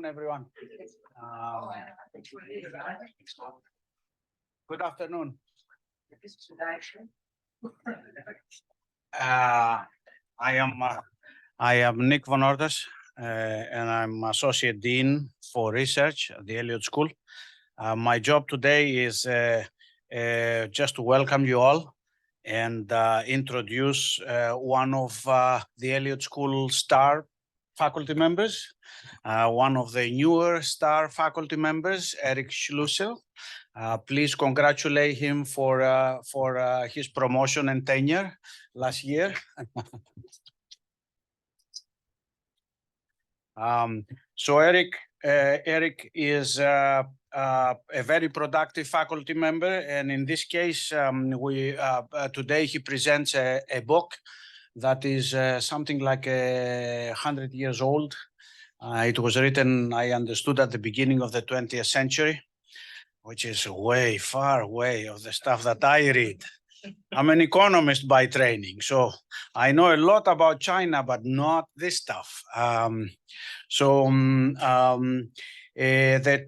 afternoon, everyone. Good afternoon. I am Nick Van Orders, and I'm Associate Dean for Research at the Elliott School. My job today is just to welcome you all and introduce one of the Elliott School star faculty members, one of the newer star faculty members, Eric Schluessel. Please congratulate him for his promotion and tenure last year. So Eric is a very productive faculty member, and in this case, today he presents a book that is something like 100 years old. It was written, I understood, at the beginning of the 20th century, which is way far away of the stuff that I read. I'm an economist by training, so I know a lot about China, but not this stuff. The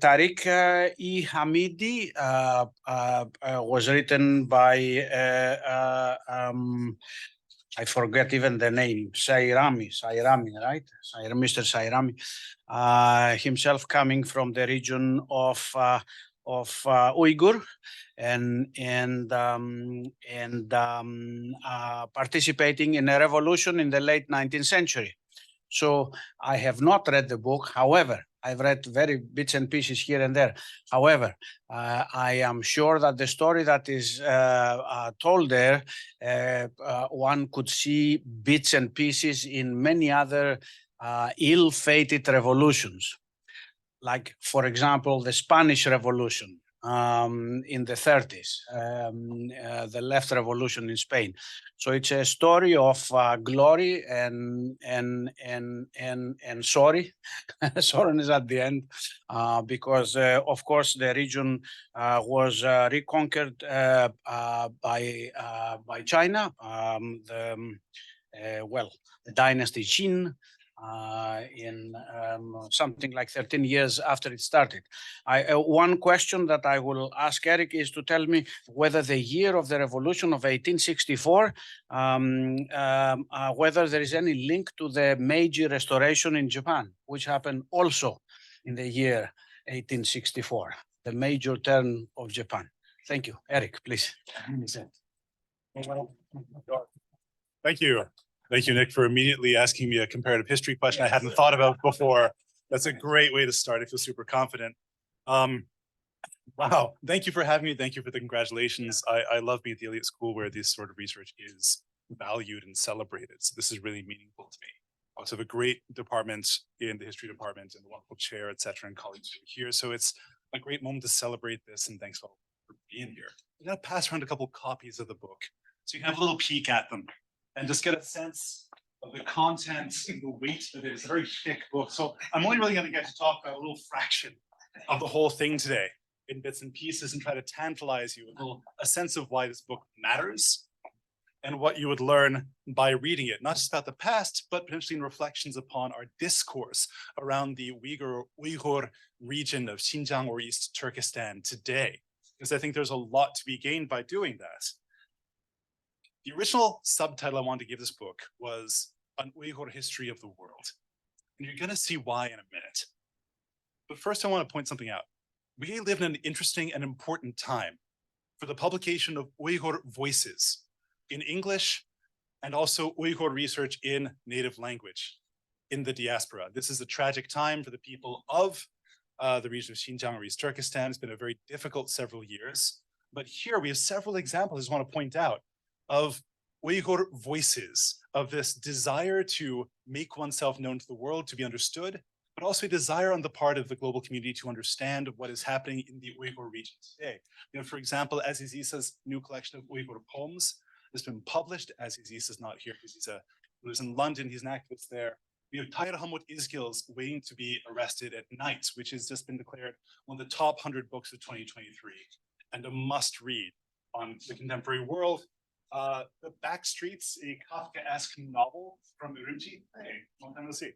Tarikh-i Ḥamidi was written by I forget even the name, Sairami, right? Mr. Sairami, himself coming from the region of Uyghur and participating in a revolution in the late 19th century. So I have not read the book. However, I've read very bits and pieces here and there. However, I am sure that the story that is told there, one could see bits and pieces in many other ill-fated revolutions. Like, for example, the Spanish Revolution in the 30s, the left revolution in Spain. So it's a story of glory and sorry. Sorry is at the end, because of course the region was reconquered by China. The dynasty Qin. In something like 13 years after it started. One question that I will ask Eric is to tell me whether the year of the revolution of 1864, whether there is any link to the Meiji Restoration in Japan, which happened also in the year 1864, the major turn of Japan. Thank you. Eric, please. Thank you. Thank you, Nick, for immediately asking me a comparative history question I hadn't thought about before. That's a great way to start. I feel super confident. Wow, thank you for having me. Thank you for the congratulations. I love being at the Elliott School where this sort of research is valued and celebrated. So this is really meaningful to me. I also have a great department in the history department and a wonderful chair, et cetera, and colleagues here. So it's a great moment to celebrate this, and thanks all for being here. I'm gonna pass around a couple copies of the book so you can have a little peek at them and just get a sense of the content and the weight of it. It's a very thick book. So I'm only really going to get to talk about a little fraction of the whole thing today in bits and pieces and try to tantalize you with a sense of why this book matters and what you would learn by reading it, not just about the past, but potentially in reflections upon our discourse around the Uyghur region of Xinjiang or East Turkestan today, because I think there's a lot to be gained by doing that. The original subtitle I wanted to give this book was An Uyghur History of the World. And you're gonna see why in a minute. But first I want to point something out. We live in an interesting and important time for the publication of Uyghur voices in English and also Uyghur research in native language in the diaspora. This is a tragic time for the people of the region of Xinjiang or East Turkestan. It's been a very difficult several years. But here we have several examples I just want to point out of Uyghur voices, of this desire to make oneself known to the world, to be understood, but also a desire on the part of the global community to understand what is happening in the Uyghur region today. For example, Aziz Isa's new collection of Uyghur poems has been published. Aziz Isa's not here because he lives in London, he's an activist there. We have Tarikh-i Ḥamidi waiting to be arrested at night, which has just been declared one of the top 100 books of 2023 and a must read on the contemporary world. The Back Streets, a Kafkaesque novel from Urumqi. Hey, long time no see.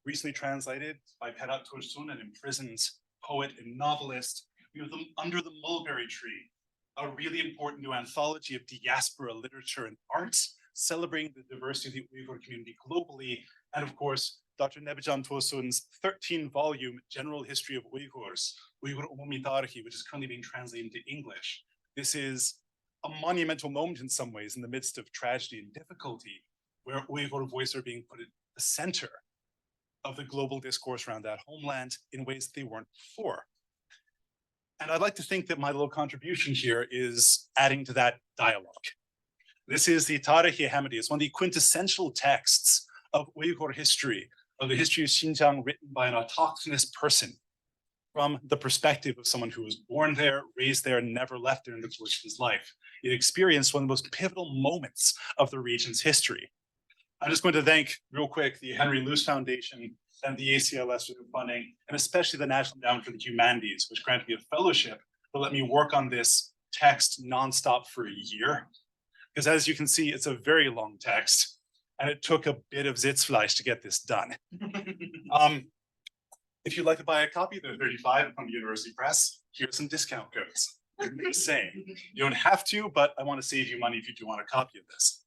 recently translated by Perat Tursun, an imprisoned poet and novelist. We have them Under the Mulberry Tree, a really important new anthology of diaspora literature and art, celebrating the diversity of the Uyghur community globally. And of course, Dr. Nebijan Tosun's 13-volume General History of Uyghurs, Uyghur Umumi Tarikh-i, which is currently being translated into English. This is a monumental moment in some ways in the midst of tragedy and difficulty, where Uyghur voices are being put at the center of the global discourse around that homeland in ways that they weren't before. And I'd like to think that my little contribution here is adding to that dialogue. This is the Tarikh-i Ḥamidi. It's one of the quintessential texts of Uyghur history, of the history of Xinjiang, written by an autochthonous person from the perspective of someone who was born there, raised there, and never left there in the course of his life. It experienced one of the most pivotal moments of the region's history. I'm just going to thank real quick the Henry Luce Foundation and the ACLS for their funding, and especially the National Endowment for the Humanities, which granted me a fellowship to let me work on this text nonstop for a year. Because as you can see, it's a very long text, and it took a bit of Sitzfleisch to get this done. If you'd like to buy a copy, they're $35 from the University Press. Here's some discount codes. I'm just saying, you don't have to, but I want to save you money if you do want a copy of this.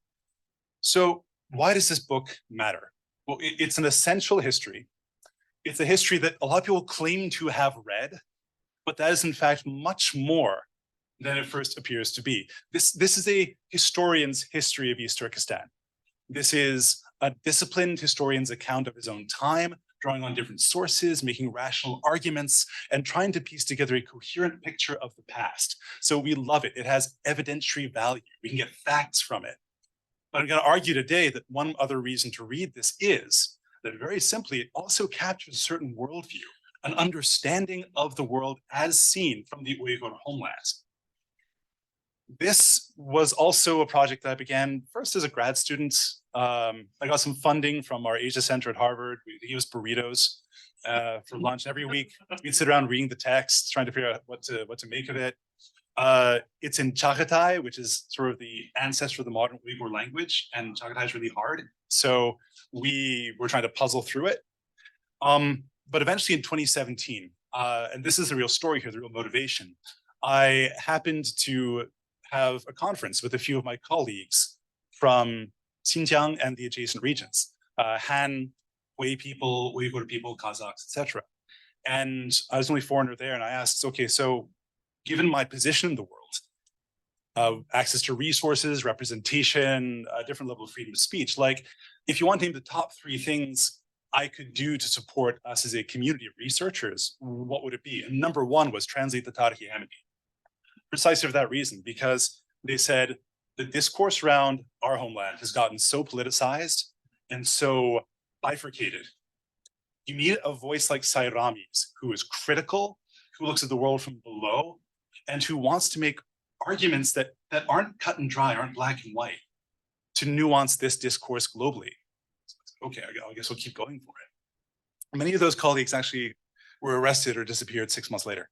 So why does this book matter? Well, it's an essential history. It's a history that a lot of people claim to have read, but that is in fact much more than it first appears to be. This is a historian's history of East Turkestan. This is a disciplined historian's account of his own time, drawing on different sources, making rational arguments, and trying to piece together a coherent picture of the past. So we love it. It has evidentiary value. We can get facts from it. But I'm going to argue today that one other reason to read this is that very simply, it also captures a certain worldview, an understanding of the world as seen from the Uyghur homeland. This was also a project that I began first as a grad student. I got some funding from our Asia Center at Harvard. We gave us burritos for lunch every week. We'd sit around reading the text, trying to figure out what to make of it. It's in Chagatai, which is sort of the ancestor of the modern Uyghur language, and Chagatai is really hard. So we were trying to puzzle through it. But eventually in 2017, and this is the real story here, the real motivation, I happened to have a conference with a few of my colleagues from Xinjiang and the adjacent regions, Han, Hui people, Uyghur people, Kazakhs, etc. And I was the only foreigner there, and I asked, okay, so given my position in the world, access to resources, representation, a different level of freedom of speech, like if you want to name the top 3 things I could do to support us as a community of researchers, what would it be? And number 1 was translate the Tarikh-i Ḥamidi. Precisely for that reason, because they said the discourse around our homeland has gotten so politicized and so bifurcated. You need a voice like Sairami's, who is critical, who looks at the world from below, and who wants to make arguments that aren't cut and dry, aren't black and white, to nuance this discourse globally. So, okay, I guess we'll keep going for it. Many of those colleagues actually were arrested or disappeared 6 months later.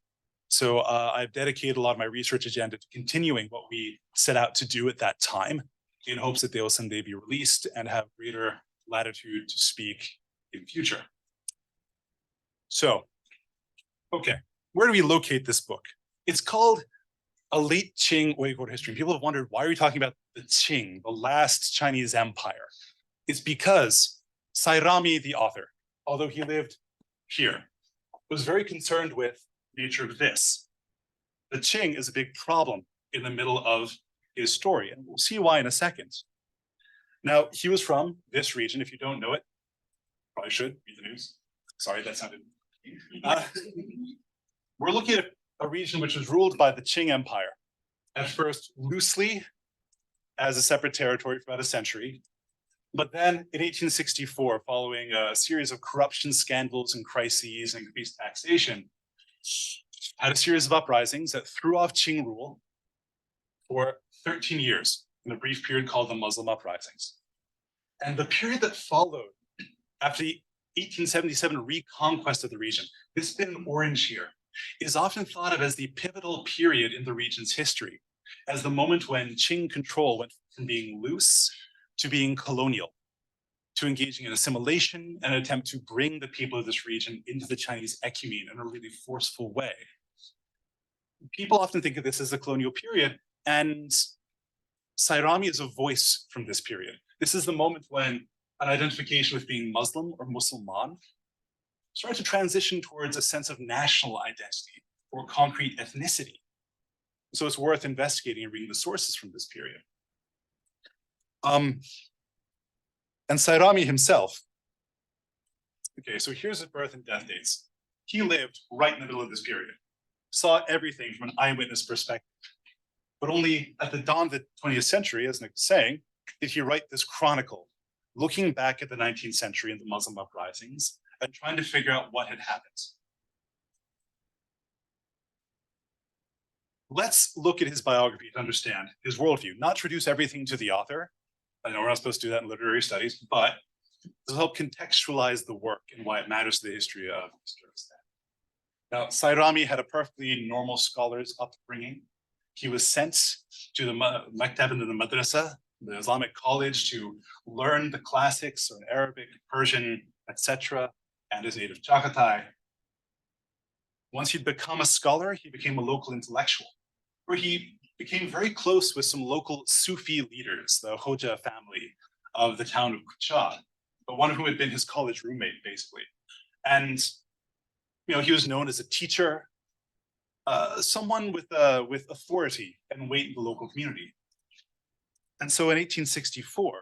So I've dedicated a lot of my research agenda to continuing what we set out to do at that time, in hopes that they will someday be released and have greater latitude to speak in future. So, okay, where do we locate this book? It's called A Late-Qing Uyghur History. People have wondered, why are we talking about the Qing, the last Chinese empire? It's because Sairami, the author, although he lived here, was very concerned with the nature of this. The Qing is a big problem in the middle of his story, and we'll see why in a second. Now, he was from this region. If you don't know it, probably should read the news. Sorry, that sounded. We're looking at a region which was ruled by the Qing Empire, at first loosely as a separate territory for about a century. But then in 1864, following a series of corruption scandals and crises and increased taxation, had a series of uprisings that threw off Qing rule for 13 years in a brief period called the Muslim uprisings. And the period that followed after the 1877 reconquest of the region, this bit in orange here, is often thought of as the pivotal period in the region's history, as the moment when Qing control went from being loose to being colonial. to engaging in assimilation and an attempt to bring the people of this region into the Chinese ecumene in a really forceful way. People often think of this as the colonial period, and Sairami is a voice from this period. This is the moment when an identification with being Muslim or Musulman started to transition towards a sense of national identity or concrete ethnicity. So it's worth investigating and reading the sources from this period. And Sairami himself, okay, so here's his birth and death dates. He lived right in the middle of this period, saw everything from an eyewitness perspective. But only at the dawn of the 20th century, as Nick was saying, did he write this chronicle, looking back at the 19th century and the Muslim uprisings and trying to figure out what had happened. Let's look at his biography to understand his worldview, not to reduce everything to the author. I know we're not supposed to do that in literary studies, but to help contextualize the work and why it matters to the history of Uzbekistan. Now, Sairami had a perfectly normal scholar's upbringing. He was sent to the Maktab and the Madrasa, the Islamic college, to learn the classics in Arabic, Persian, etc., and his native Chagatai. Once he'd become a scholar, he became a local intellectual, where he became very close with some local Sufi leaders, the Hoja family of the town of Kucha, but one of whom had been his college roommate, basically. And he was known as a teacher, someone with authority and weight in the local community. And so in 1864,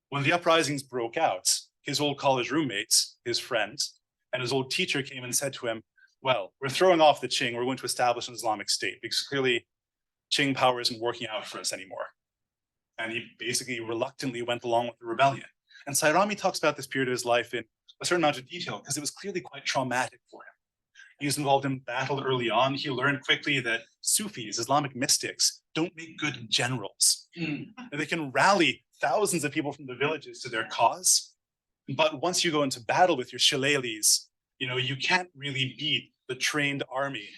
when the uprisings broke out, his old college roommates, his friends, and his old teacher came and said to him, well, we're throwing off the Qing, we're going to establish an Islamic state, because clearly Qing power isn't working out for us anymore. And he basically reluctantly went along with the rebellion. And Sairami talks about this period of his life in a certain amount of detail, because it was clearly quite traumatic for him. He was involved in battle early on. He learned quickly that Sufis, Islamic mystics, don't make good generals. And they can rally thousands of people from the villages to their cause. But once you go into battle with your shillelaghs, you can't really beat the trained army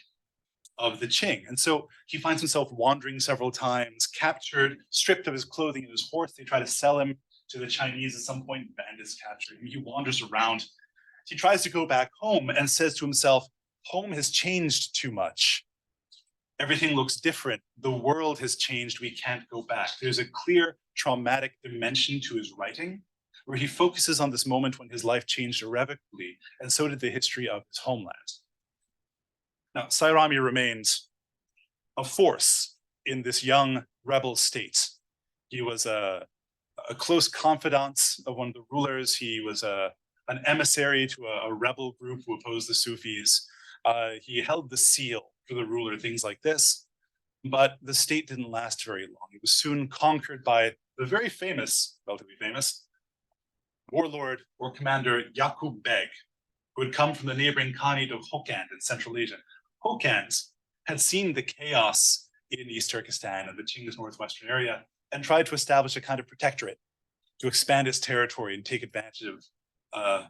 of the Qing. And so he finds himself wandering several times, captured, stripped of his clothing and his horse. They try to sell him to the Chinese at some point. Bandits capture him. He wanders around. He tries to go back home and says to himself, home has changed too much. Everything looks different. The world has changed. We can't go back. There's a clear traumatic dimension to his writing, where he focuses on this moment when his life changed irrevocably, and so did the history of his homeland. Now, Sairami remains a force in this young rebel state. He was a close confidant of one of the rulers. He was an emissary to a rebel group who opposed the Sufis. He held the seal for the ruler, things like this, but the state didn't last very long. It was soon conquered by the very famous, relatively famous, warlord or commander Yaqub Beg, who had come from the neighboring Khanate of Hokkand in Central Asia. Hokkand had seen the chaos in East Turkestan and the Qing's northwestern area and tried to establish a kind of protectorate to expand its territory and take advantage of,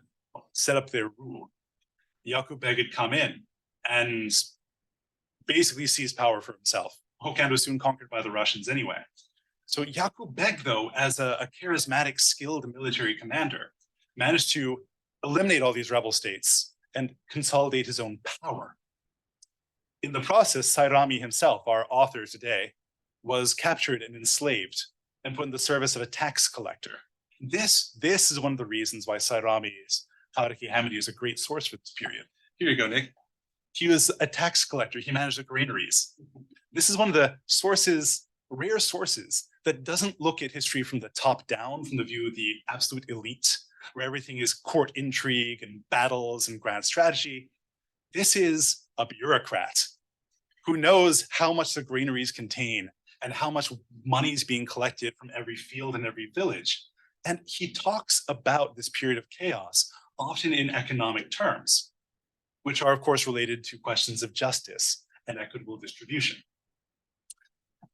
set up their rule. Yaqub Beg had come in and basically seized power for himself. Hokkand was soon conquered by the Russians anyway. So Yaqub Beg, though, as a charismatic, skilled military commander, managed to eliminate all these rebel states and consolidate his own power. In the process, Sairami himself, our author today, was captured and enslaved and put in the service of a tax collector. This is one of the reasons why Sairami's Tarikh-i Ḥamidi is a great source for this period. Here you go, Nick. He was a tax collector. He managed the granaries. This is one of the sources, rare sources, that doesn't look at history from the top down, from the view of the absolute elite, where everything is court intrigue and battles and grand strategy. This is a bureaucrat who knows how much the granaries contain and how much money is being collected from every field and every village. And he talks about this period of chaos, often in economic terms, which are, of course, related to questions of justice and equitable distribution.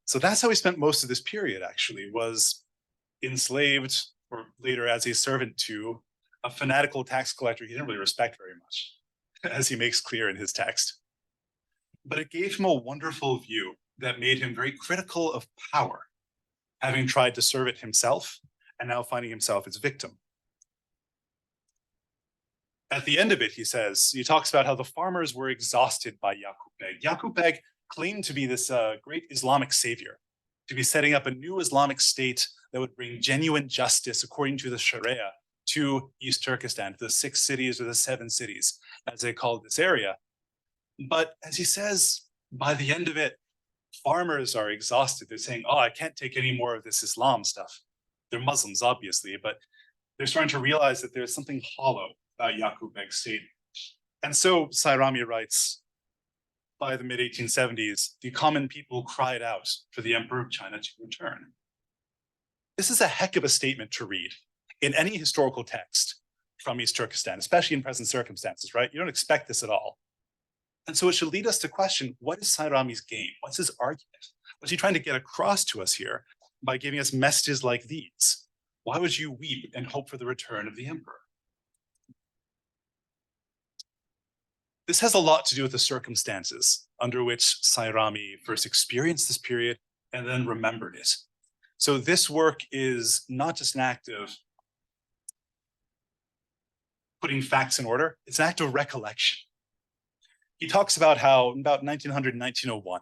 So that's how he spent most of this period, actually, was enslaved, or later as a servant to, a fanatical tax collector he didn't really respect very much, as he makes clear in his text. But it gave him a wonderful view that made him very critical of power, having tried to serve it himself and now finding himself its victim. At the end of it, he talks about how the farmers were exhausted by Yaqub Beg. Yaqub Beg claimed to be this great Islamic savior, to be setting up a new Islamic state that would bring genuine justice according to the Sharia to East Turkestan, the 6 cities or the 7 cities, as they called this area. But as he says, by the end of it, farmers are exhausted. They're saying, oh, I can't take any more of this Islam stuff. They're Muslims, obviously, but they're starting to realize that there's something hollow about Yaqub Beg's state. And so Sairami writes, by the mid-1870s, the common people cried out for the Emperor of China to return. This is a heck of a statement to read in any historical text from East Turkestan, especially in present circumstances, right? You don't expect this at all. And so it should lead us to question, what is Sairami's game? What's his argument? What's he trying to get across to us here by giving us messages like these? Why would you weep and hope for the return of the emperor? This has a lot to do with the circumstances under which Sairami first experienced this period and then remembered it. So this work is not just an act of putting facts in order, it's an act of recollection. He talks about how about 1900, 1901,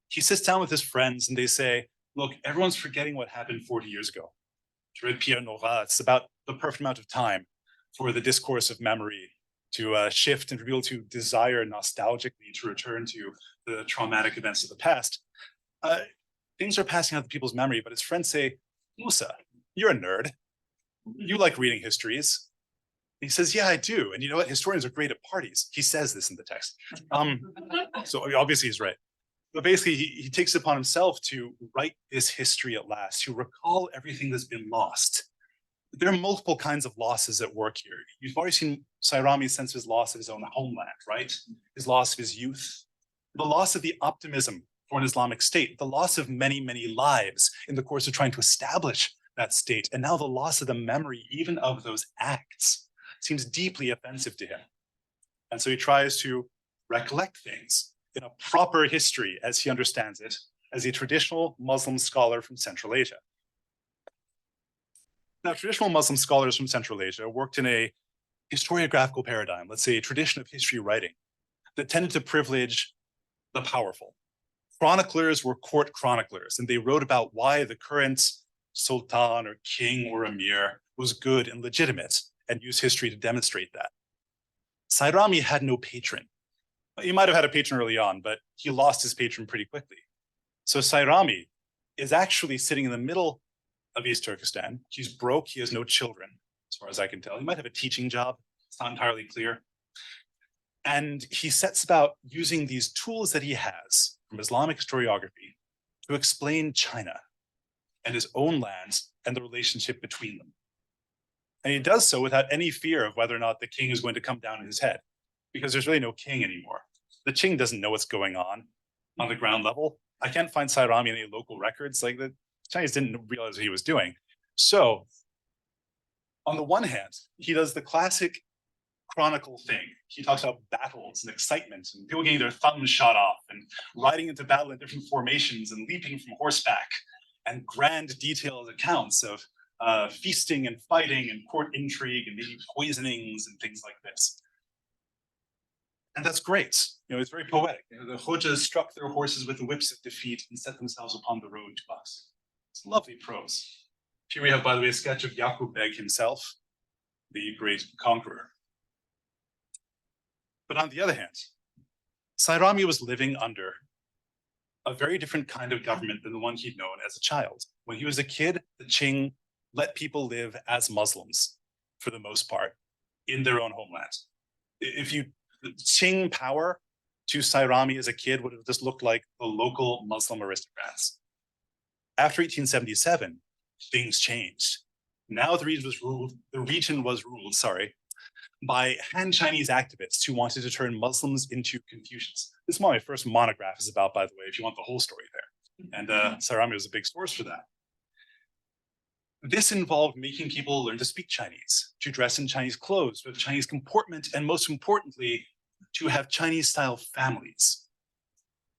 he sits down with his friends and they say, look, everyone's forgetting what happened 40 years ago. It's about the perfect amount of time for the discourse of memory to shift and for people to desire nostalgically to return to the traumatic events of the past. Things are passing out of people's memory, but his friends say, Musa, you're a nerd. You like reading histories. He says, yeah, I do. And you know what? Historians are great at parties. He says this in the text. So obviously he's right. But basically, he takes it upon himself to write this history at last, to recall everything that's been lost. There are multiple kinds of losses at work here. You've already seen Sairami's sense of his loss of his own homeland, right? His loss of his youth, the loss of the optimism for an Islamic state, the loss of many, many lives in the course of trying to establish that state, and now the loss of the memory even of those acts seems deeply offensive to him. And so he tries to recollect things in a proper history as he understands it, as a traditional Muslim scholar from Central Asia. Now, traditional Muslim scholars from Central Asia worked in a historiographical paradigm, let's say a tradition of history writing, that tended to privilege the powerful. Chroniclers were court chroniclers, and they wrote about why the current sultan or king or emir was good and legitimate, and used history to demonstrate that. Sairami had no patron. He might have had a patron early on, but he lost his patron pretty quickly. So Sairami is actually sitting in the middle of East Turkestan. He's broke, he has no children, as far as I can tell. He might have a teaching job, it's not entirely clear. And he sets about using these tools that he has from Islamic historiography to explain China and his own lands and the relationship between them. And he does so without any fear of whether or not the king is going to come down on his head, because there's really no king anymore. The Qing doesn't know what's going on the ground level. I can't find Sairami in any local records. Like the Chinese didn't realize what he was doing. So on the one hand, he does the classic chronicle thing. He talks about battles and excitement and people getting their thumbs shot off and riding into battle in different formations and leaping from horseback and grand detailed accounts of feasting and fighting and court intrigue and maybe poisonings and things like this. And that's great. You know, it's very poetic. You know, the Hojas struck their horses with the whips of defeat and set themselves upon the road to us. It's lovely prose. Here we have, by the way, a sketch of Yaqub Beg himself, the great conqueror. But on the other hand, Sairami was living under a very different kind of government than the one he'd known as a child. When he was a kid, the Qing let people live as Muslims, for the most part, in their own homeland. The Qing power to Sairami as a kid would have just looked like the local Muslim aristocrats. After 1877, things changed. Now the region was ruled, by Han Chinese activists who wanted to turn Muslims into Confucians. This is what my first monograph is about, by the way, if you want the whole story there. And Sairami was a big source for that. This involved making people learn to speak Chinese, to dress in Chinese clothes, with Chinese comportment, and most importantly, to have Chinese-style families.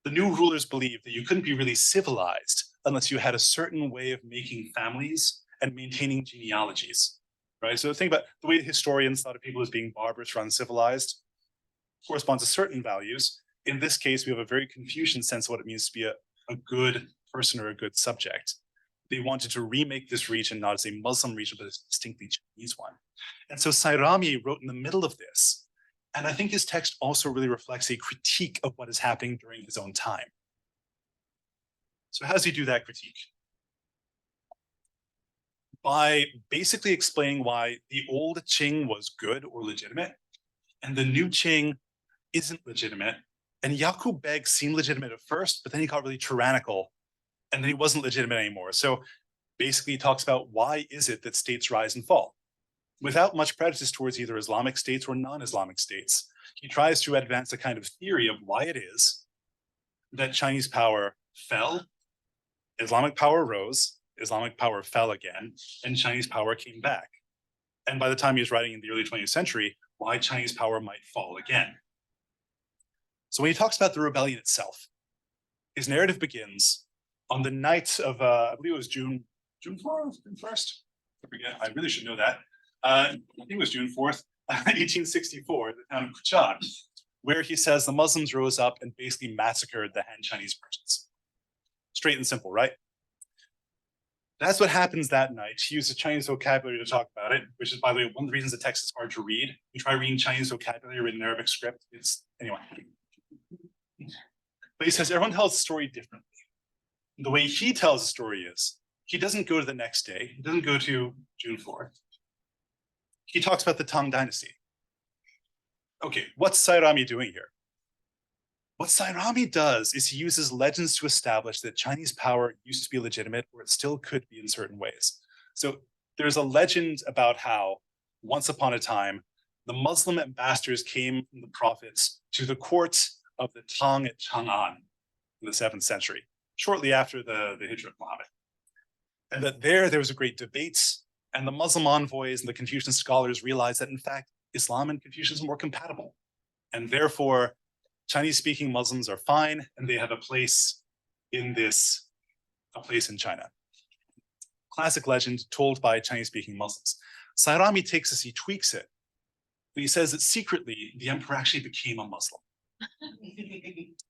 The new rulers believed that you couldn't be really civilized unless you had a certain way of making families and maintaining genealogies. right? So think about the way historians thought of people as being barbarous or uncivilized corresponds to certain values. In this case, we have a very Confucian sense of what it means to be a good person or a good subject. They wanted to remake this region not as a Muslim region, but as a distinctly Chinese one. And so Sairami wrote in the middle of this. And I think his text also really reflects a critique of what is happening during his own time. So how does he do that critique? By basically explaining why the old Qing was good or legitimate, and the new Qing isn't legitimate. And Yaqub Beg seemed legitimate at first, but then he got really tyrannical, and then he wasn't legitimate anymore. So basically he talks about why is it that states rise and fall, without much prejudice towards either Islamic states or non-Islamic states. He tries to advance a kind of theory of why it is that Chinese power fell, Islamic power rose, Islamic power fell again, and Chinese power came back. And by the time he was writing in the early 20th century, why Chinese power might fall again. So when he talks about the rebellion itself, his narrative begins on the night of, I believe it was June 4th, June 1st? I forget, I really should know that. I think it was June 4th, 1864, the town of Kuchan, where he says the Muslims rose up and basically massacred the Han Chinese merchants. Straight and simple, right? That's what happens that night. He uses Chinese vocabulary to talk about it, which is, by the way, one of the reasons the text is hard to read. You try reading Chinese vocabulary written in Arabic script, anyway. But he says everyone tells the story differently. The way he tells the story is, he doesn't go to the next day. He doesn't go to June 4th. He talks about the Tang Dynasty. Okay, what's Sairami doing here? What Sairami does is he uses legends to establish that Chinese power used to be legitimate, or it still could be in certain ways. So there's a legend about how once upon a time, the Muslim ambassadors came from the prophets to the court of the Tang at Chang'an in the 7th century, shortly after the Hijrah of Muhammad. And that there was a great debate, and the Muslim envoys and the Confucian scholars realized that in fact, Islam and Confucianism were compatible. And therefore, Chinese-speaking Muslims are fine, and they have a place in China. Classic legend told by Chinese-speaking Muslims. Sairami takes this, he tweaks it, but he says that secretly, the emperor actually became a Muslim.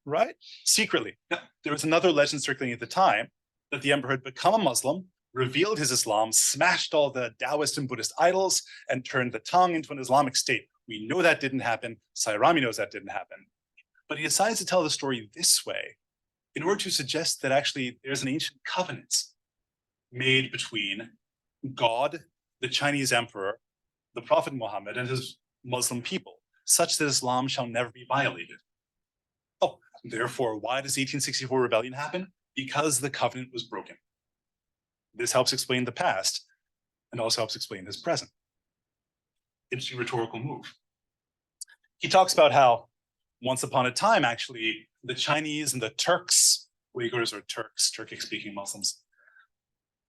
Right? Secretly. Now, there was another legend circulating at the time that the emperor had become a Muslim, revealed his Islam, smashed all the Taoist and Buddhist idols, and turned the Tang into an Islamic state. We know that didn't happen. Sairami knows that didn't happen. But he decides to tell the story this way in order to suggest that actually there's an ancient covenant made between God, the Chinese emperor, the Prophet Muhammad, and his Muslim people, such that Islam shall never be violated. Oh, therefore, why does the 1864 rebellion happen? Because the covenant was broken. This helps explain the past and also helps explain his present. Interesting rhetorical move. He talks about how once upon a time, actually, the Chinese and the Turks, Uyghurs or Turks, Turkic-speaking Muslims,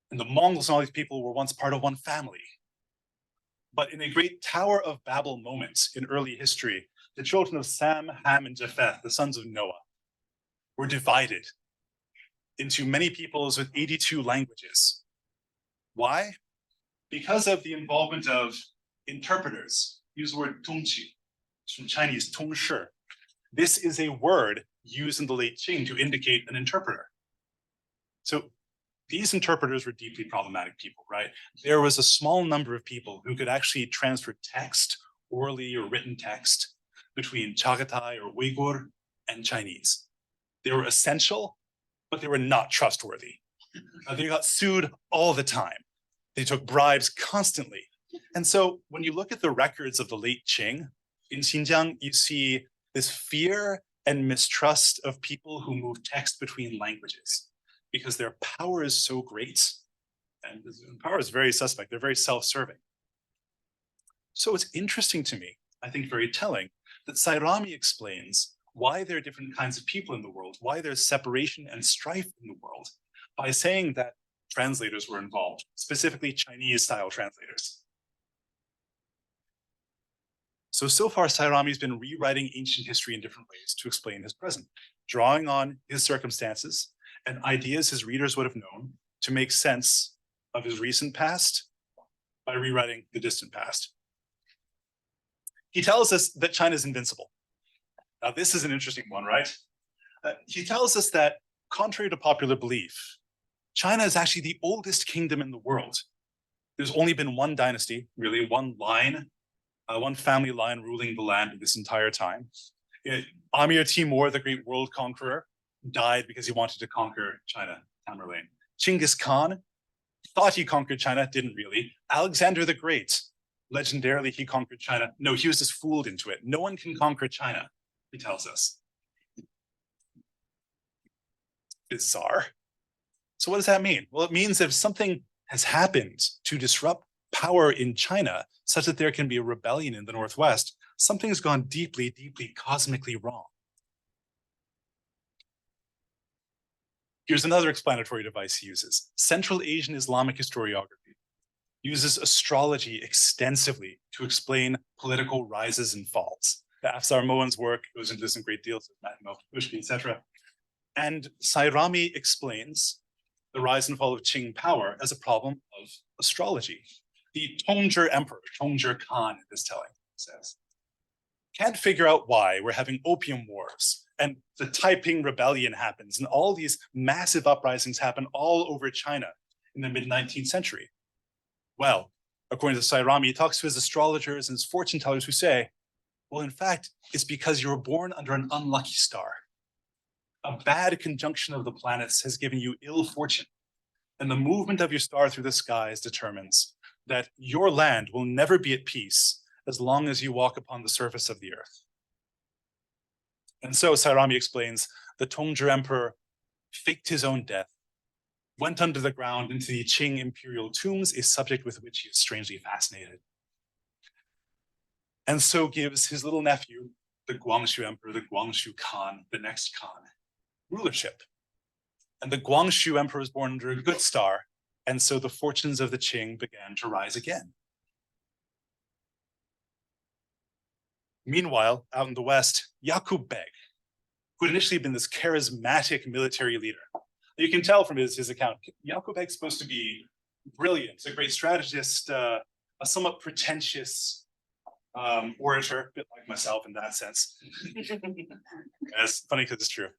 and the Mongols and all these people were once part of one family. But in a great Tower of Babel moment in early history, the children of Sam, Ham, and Japheth, the sons of Noah, were divided into many peoples with 82 languages. Why? Because of the involvement of interpreters. Use the word 通气, from Chinese 通事. This is a word used in the late Qing to indicate an interpreter. So these interpreters were deeply problematic people, right? There was a small number of people who could actually transfer text, orally or written text, between Chagatai or Uyghur and Chinese. They were essential, but they were not trustworthy. They got sued all the time. They took bribes constantly. And so when you look at the records of the late Qing, in Xinjiang, you see this fear and mistrust of people who move text between languages because their power is so great, and power is very suspect. They're very self-serving. So it's interesting to me, I think very telling, that Sairami explains why there are different kinds of people in the world, why there's separation and strife in the world, by saying that translators were involved, specifically Chinese-style translators. So far, Sairami's been rewriting ancient history in different ways to explain his present, drawing on his circumstances and ideas his readers would have known to make sense of his recent past, by rewriting the distant past. He tells us that China is invincible. Now, this is an interesting one, right? He tells us that, contrary to popular belief, China is actually the oldest kingdom in the world. There's only been one dynasty, really, one line, one family line ruling the land this entire time. Amir Timur, the great world conqueror, died because he wanted to conquer China, Tamerlane. Genghis Khan thought he conquered China, didn't really. Alexander the Great, legendarily, he conquered China. No, he was just fooled into it. No one can conquer China, he tells us. Bizarre. So what does that mean? Well, it means if something has happened to disrupt power in China, such that there can be a rebellion in the Northwest, something's gone deeply, deeply cosmically wrong. Here's another explanatory device he uses. Central Asian Islamic historiography uses astrology extensively to explain political rises and falls. The Afsar Moan's work goes into this in great deal, so etc. And Sairami explains the rise and fall of Qing power as a problem of astrology. The Tongzhi Emperor, Tongzhi Khan, in this telling, says, can't figure out why we're having opium wars and the Taiping rebellion happens and all these massive uprisings happen all over China in the mid-19th century. Well, according to Sairami, he talks to his astrologers and his fortune tellers who say, well, in fact, it's because you were born under an unlucky star. A bad conjunction of the planets has given you ill fortune, and the movement of your star through the skies determines that your land will never be at peace as long as you walk upon the surface of the earth. And so Sairami explains the Tongzhi Emperor faked his own death, went under the ground into the Qing imperial tombs, a subject with which he is strangely fascinated. And so gives his little nephew, the Guangxu Emperor, the Guangxu Khan, the next Khan, rulership. And the Guangxu Emperor was born under a good star, and so the fortunes of the Qing began to rise again. Meanwhile, out in the West, Yaqub Beg, who had initially been this charismatic military leader. You can tell from his account, Yaqub Beg's supposed to be brilliant, a great strategist, a somewhat pretentious orator, a bit like myself in that sense. It's funny because it's true.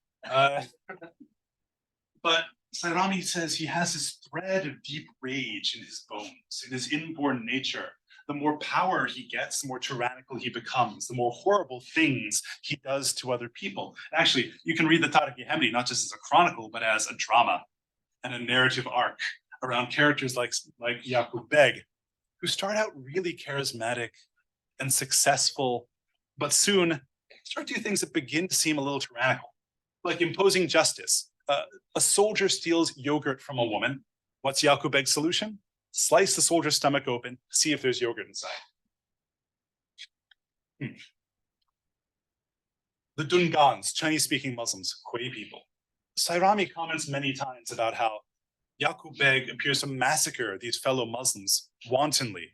But Sairami says he has this thread of deep rage in his bones, in his inborn nature. The more power he gets, the more tyrannical he becomes, the more horrible things he does to other people. Actually, you can read the Tarikh-i Ḥamidi not just as a chronicle, but as a drama and a narrative arc around characters like Yaqub Beg, who start out really charismatic and successful, but soon start to do things that begin to seem a little tyrannical, like imposing justice. A soldier steals yogurt from a woman. What's Yaqub Beg's solution? Slice the soldier's stomach open, see if there's yogurt inside. The Dungans, Chinese-speaking Muslims, Hui people. Sairami comments many times about how Yaqub Beg appears to massacre these fellow Muslims wantonly,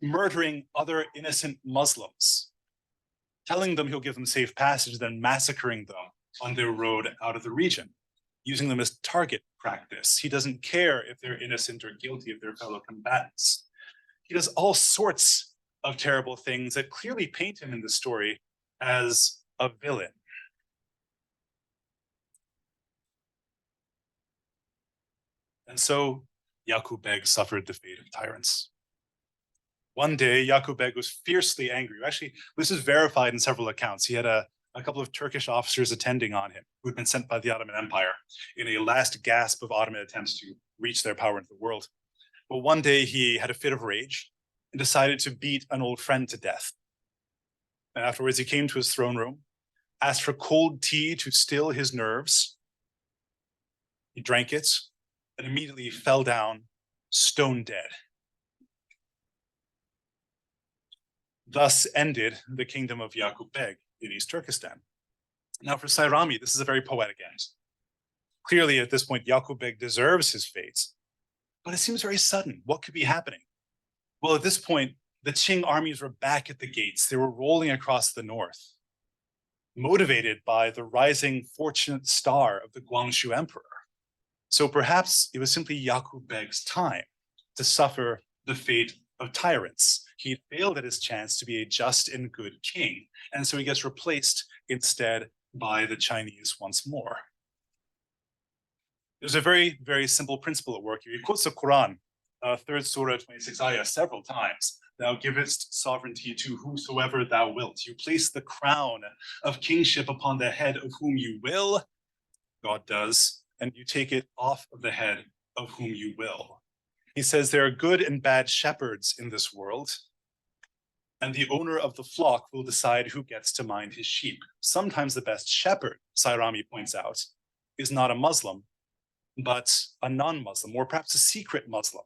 murdering other innocent Muslims, telling them he'll give them safe passage, then massacring them on their road out of the region, using them as target practice. He doesn't care if they're innocent or guilty of their fellow combatants. He does all sorts of terrible things that clearly paint him in the story as a villain. And so Yaqub Beg suffered the fate of tyrants. One day, Yaqub Beg was fiercely angry. Actually, this is verified in several accounts. He had a couple of Turkish officers attending on him who had been sent by the Ottoman Empire in a last gasp of Ottoman attempts to reach their power into the world. But one day he had a fit of rage and decided to beat an old friend to death. And afterwards he came to his throne room, asked for cold tea to still his nerves. He drank it and immediately fell down stone dead. Thus ended the kingdom of Yaqub Beg in East Turkestan. Now for Sairami, this is a very poetic end. Clearly at this point, Yaqub Beg deserves his fate, but it seems very sudden. What could be happening? Well, at this point, the Qing armies were back at the gates. They were rolling across the north, motivated by the rising fortunate star of the Guangxu Emperor. So perhaps it was simply Yaqub Beg's time. to suffer the fate of tyrants. He failed at his chance to be a just and good king, and so he gets replaced instead by the Chinese once more. There's a very, very simple principle at work here. He quotes the Quran, 3rd Surah, 26 ayah, several times. Thou givest sovereignty to whosoever thou wilt. You place the crown of kingship upon the head of whom you will, God does, and you take it off of the head of whom you will. He says there are good and bad shepherds in this world, and the owner of the flock will decide who gets to mind his sheep. Sometimes the best shepherd, Sairami points out, is not a Muslim, but a non-Muslim, or perhaps a secret Muslim,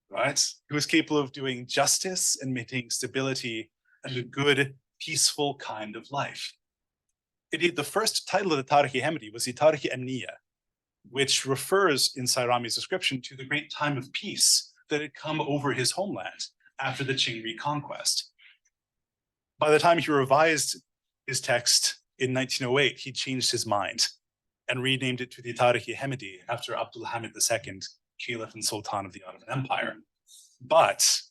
right? Who is capable of doing justice and maintaining stability and a good, peaceful kind of life. Indeed, the first title of the Tarikh-i Ḥamidi was the Tarikh-i Ḥamidi, which refers in Sairami's description to the great time of peace that had come over his homeland after the Qing reconquest. By the time he revised his text in 1908, he changed his mind and renamed it to the Tarikh-i Ḥamidi after Abdul Hamid II, Caliph and Sultan of the Ottoman Empire. But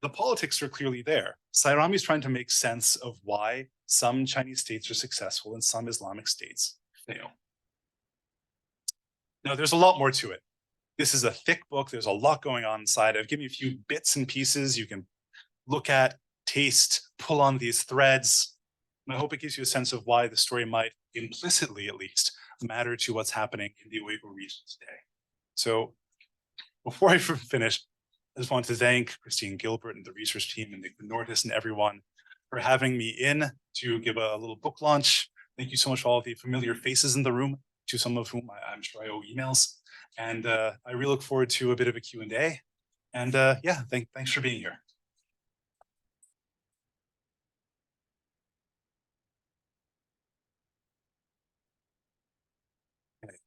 the politics are clearly there. Sairami is trying to make sense of why some Chinese states are successful and some Islamic states fail. Now, there's a lot more to it. This is a thick book. There's a lot going on inside. I've given you a few bits and pieces you can look at, taste, pull on these threads. And I hope it gives you a sense of why the story might implicitly, at least, matter to what's happening in the Uyghur region today. So before I finish, I just want to thank Christine Gilbert and the research team and Nick Nortis and everyone for having me in to give a little book launch. Thank you so much for all of the familiar faces in the room, to some of whom I'm sure I owe emails. And I really look forward to a bit of a Q&A. And yeah, thanks for being here. Okay.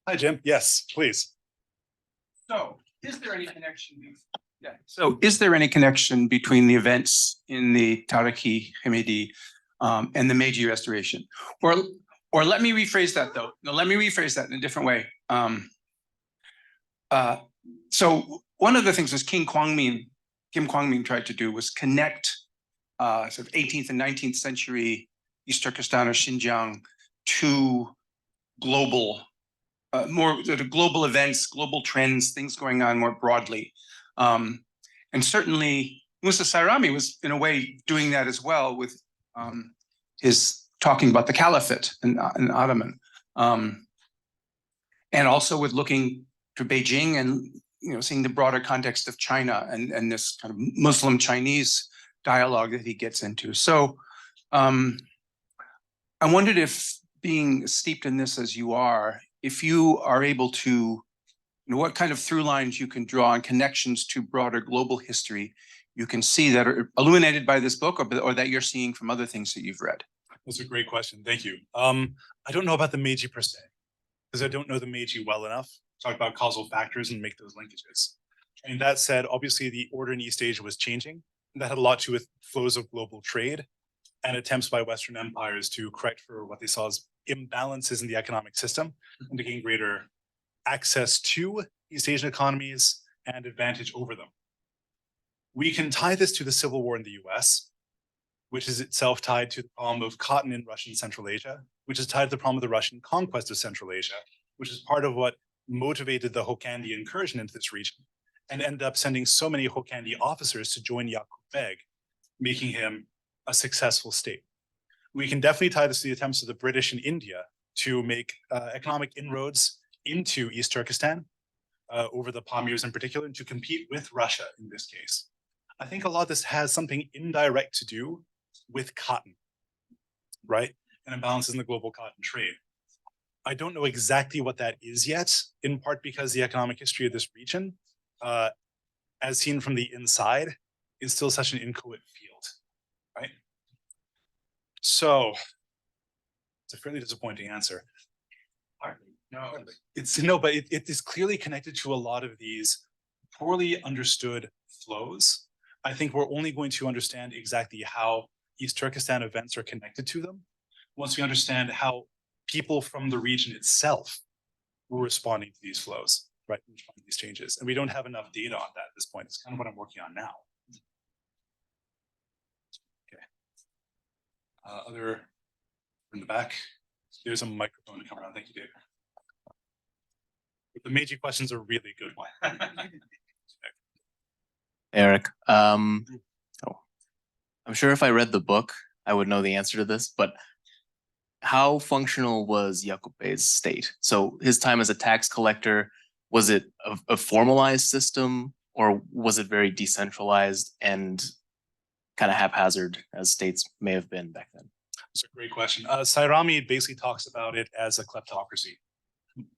Hi, Jim. Yes, please. So, is there any connection? Yeah. So, is there any connection between the events in the Tarikh-i Ḥamidi and the Meiji Restoration? Or let me rephrase that, though. No, let me rephrase that in a different way. So, one of the things was Kim Kwangmin tried to do was connect sort of 18th and 19th century East Turkestan or Xinjiang to global more sort of global events, global trends, things going on more broadly. And certainly Musa Sairami was in a way doing that as well with his talking about the caliphate and Ottoman. And also with looking to Beijing and seeing the broader context of China and this kind of Muslim Chinese dialogue that he gets into. So I wondered if, being steeped in this as you are, if you are able to, what kind of through lines you can draw on connections to broader global history you can see that are illuminated by this book or that you're seeing from other things that you've read. That's a great question. Thank you. I don't know about the Meiji per se, because I don't know the Meiji well enough to talk about causal factors and make those linkages. And that said, obviously the order in East Asia was changing. And that had a lot to do with flows of global trade and attempts by Western empires to correct for what they saw as imbalances in the economic system and to gain greater access to East Asian economies and advantage over them. We can tie this to the civil war in the US, which is itself tied to the problem of cotton in Russian Central Asia, which is tied to the problem of the Russian conquest of Central Asia, which is part of what motivated the Hokkandi incursion into this region and ended up sending so many Hokkandi officers to join Yaqub Beg, making him a successful state. We can definitely tie this to the attempts of the British in India to make economic inroads into East Turkestan over the Pamirs in particular, and to compete with Russia in this case. I think a lot of this has something indirect to do with cotton, right? And imbalances in the global cotton trade. I don't know exactly what that is yet, in part because the economic history of this region, as seen from the inside, is still such an inchoate field, right? So it's a fairly disappointing answer. But it is clearly connected to a lot of these poorly understood flows. I think we're only going to understand exactly how East Turkestan events are connected to them once we understand how people from the region itself were responding to these flows. right, respond to these changes. And we don't have enough data on that at this point. It's kind of what I'm working on now. Okay. Other in the back. There's a microphone to come around. Thank you, Dave. The Meiji questions are really good one. Eric, I'm sure if I read the book, I would know the answer to this, but how functional was Yaqub Bey's state? So his time as a tax collector, was it a formalized system, or was it very decentralized and kind of haphazard as states may have been back then? That's a great question. Sairami basically talks about it as a kleptocracy,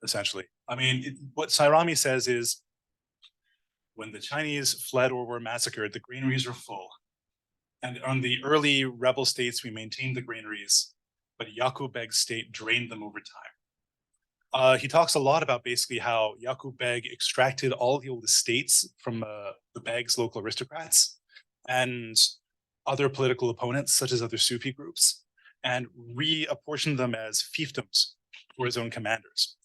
essentially. I mean, what Sairami says is, when the Chinese fled or were massacred, the granaries were full. And on the early rebel states, we maintained the granaries, but Yaqub Beg's state drained them over time. He talks a lot about basically how Yaqub Beg extracted all the old estates from the Beg's local aristocrats and other political opponents, such as other Sufi groups, and reapportioned them as fiefdoms for his own commanders.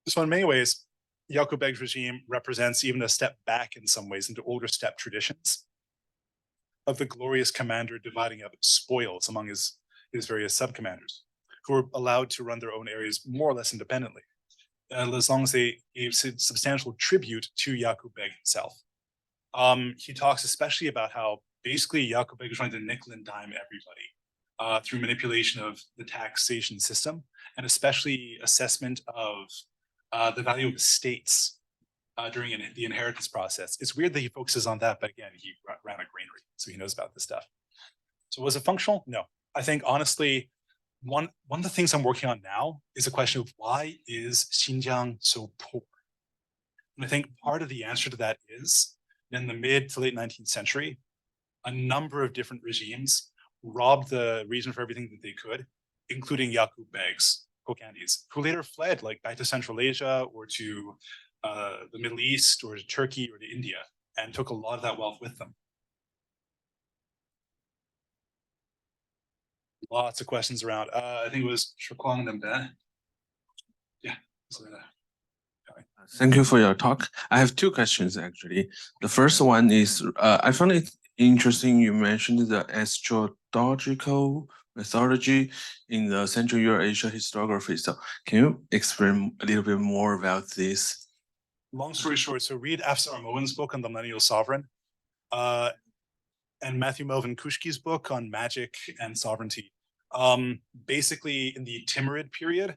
So in many ways, Yaqub Beg's regime represents even a step back in some ways into older steppe traditions of the glorious commander dividing up spoils among his various sub-commanders, who were allowed to run their own areas more or less independently, as long as they gave substantial tribute to Yaqub Beg himself. He talks especially about how basically Yaqub Beg was trying to nickel and dime everybody through manipulation of the taxation system, and especially assessment of the value of estates during the inheritance process. It's weird that he focuses on that, but again, he ran a granary, so he knows about this stuff. So was it functional? No. I think honestly, one of the things I'm working on now is a question of why is Xinjiang so poor? And I think part of the answer to that is in the mid to late 19th century, a number of different regimes robbed the region for everything that they could, including Yaqub Beg's Kokandis, who later fled like back to Central Asia or to the Middle East or to Turkey or to India, and took a lot of that wealth with them. Lots of questions around. I think it was Shakwang Namda. Yeah. Thank you for your talk. I have two questions actually. The first one is, I found it interesting you mentioned the astrological methodology in the Central Eurasia historiography. So can you explain a little bit more about this? Long story short, so read Afsar Moen's book on the Millennial Sovereign, and Matthew Melvin Kushki's book on magic and sovereignty. Basically, in the Timurid period,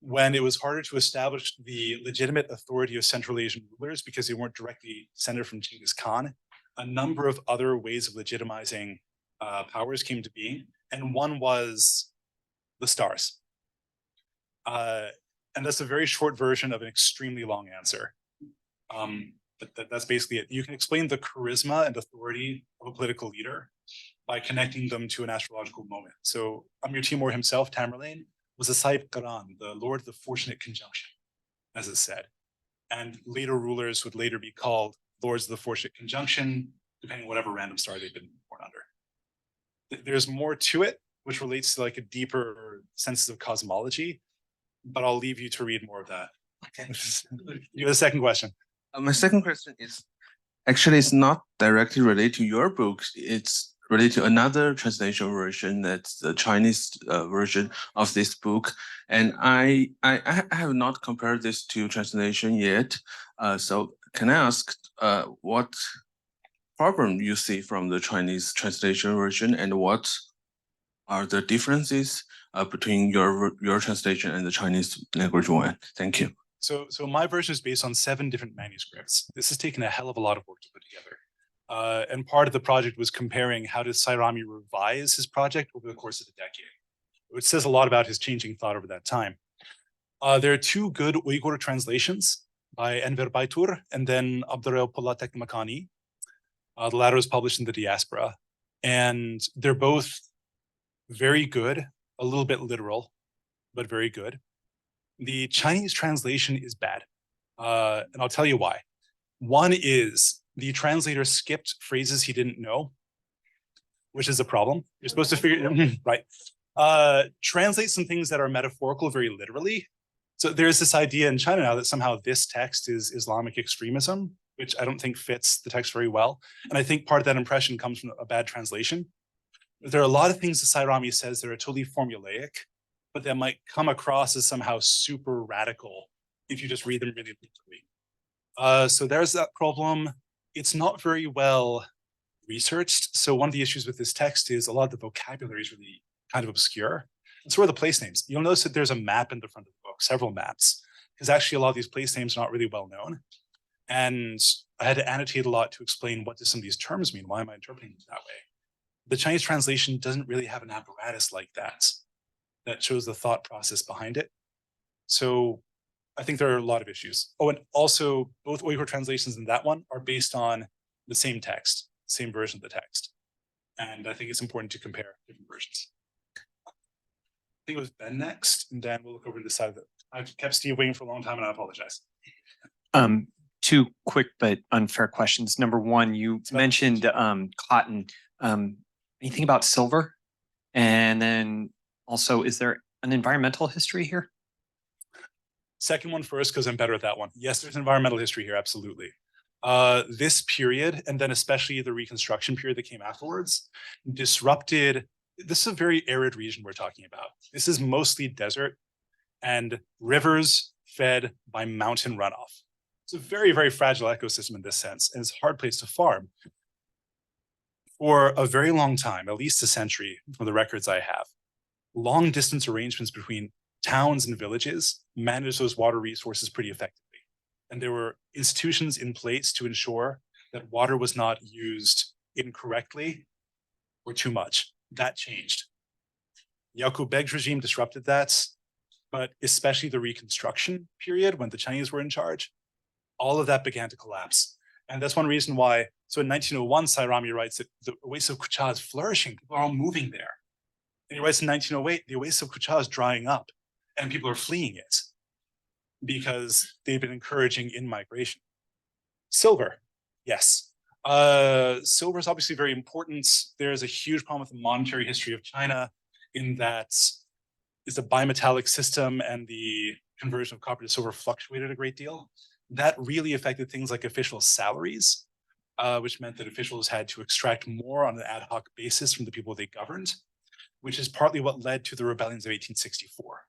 when it was harder to establish the legitimate authority of Central Asian rulers because they weren't directly descended from Genghis Khan, a number of other ways of legitimizing powers came to being, and one was the stars. And that's a very short version of an extremely long answer. But that's basically it. You can explain the charisma and authority of a political leader by connecting them to an astrological moment. So Amir Timur himself, Tamerlane, was a Sahib Qaran, the Lord of the Fortunate Conjunction, as it said. And later rulers would later be called Lords of the Fortunate Conjunction, depending on whatever random star they've been born under. There's more to it, which relates to like a deeper sense of cosmology, but I'll leave you to read more of that. Okay. You have a second question. My second question is, actually it's not directly related to your books. It's related to another translation version, that's the Chinese version of this book. And I have not compared this to translation yet. So can I ask what problem you see from the Chinese translation version, and what are the differences between your translation and the Chinese language one? Thank you. So my version is based on 7 different manuscripts. This has taken a hell of a lot of work to put together. And part of the project was comparing how did Sairami revise his project over the course of the decade, which says a lot about his changing thought over that time. There are 2 good Uyghur translations by Enver Baytur and then Abdurrahman Polatek Makani. The latter was published in the diaspora. And they're both very good, a little bit literal, but very good. The Chinese translation is bad. And I'll tell you why. One is the translator skipped phrases he didn't know, which is a problem. You're supposed to figure, right. Translate some things that are metaphorical very literally, So there's this idea in China now that somehow this text is Islamic extremism, which I don't think fits the text very well. And I think part of that impression comes from a bad translation. There are a lot of things that Sairami says that are totally formulaic, but that might come across as somehow super radical if you just read them really literally. So there's that problem. It's not very well researched. So one of the issues with this text is a lot of the vocabulary is really kind of obscure. And so are the place names. You'll notice that there's a map in the front of the book, several maps, because actually a lot of these place names are not really well known. And I had to annotate a lot to explain what do some of these terms mean? Why am I interpreting them that way? The Chinese translation doesn't really have an apparatus like that shows the thought process behind it. So I think there are a lot of issues. Oh, and also both Uyghur translations and that one are based on the same text, same version of the text. And I think it's important to compare different versions. I think it was Ben next, and then we'll look over to the side of it. I've kept Steve waiting for a long time, and I apologize. Two quick but unfair questions. Number one, you mentioned cotton. Anything about silver? And then also, is there an environmental history here? Second one first, because I'm better at that one. Yes, there's environmental history here, absolutely. This period, and then especially the Reconstruction period that came afterwards, disrupted. This is a very arid region we're talking about. This is mostly desert and rivers fed by mountain runoff. It's a very, very fragile ecosystem in this sense, and it's a hard place to farm. For a very long time, at least a century from the records I have, long distance arrangements between towns and villages managed those water resources pretty effectively. And there were institutions in place to ensure that water was not used incorrectly or too much. That changed. Yaqub Beg's regime disrupted that, but especially the Reconstruction period when the Chinese were in charge, all of that began to collapse. And that's one reason why, so in 1901, Sairami writes that the oasis of Kucha is flourishing. People are all moving there. And he writes in 1908, the oasis of Kucha is drying up and people are fleeing it because they've been encouraging in-migration. Silver, yes. Silver is obviously very important. There's a huge problem with the monetary history of China in that it's a bimetallic system and the conversion of copper to silver fluctuated a great deal. That really affected things like official salaries, which meant that officials had to extract more on an ad hoc basis from the people they governed, which is partly what led to the rebellions of 1864.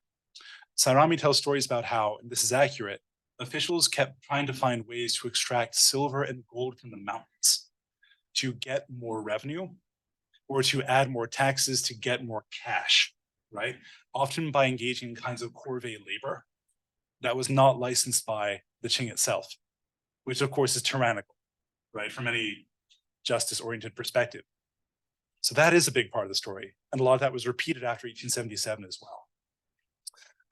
Sairami tells stories about how, and this is accurate, officials kept trying to find ways to extract silver and gold from the mountains to get more revenue or to add more taxes to get more cash, right? Often by engaging in kinds of corvée labor that was not licensed by the Qing itself, which of course is tyrannical, right? From any justice-oriented perspective. So that is a big part of the story. And a lot of that was repeated after 1877 as well.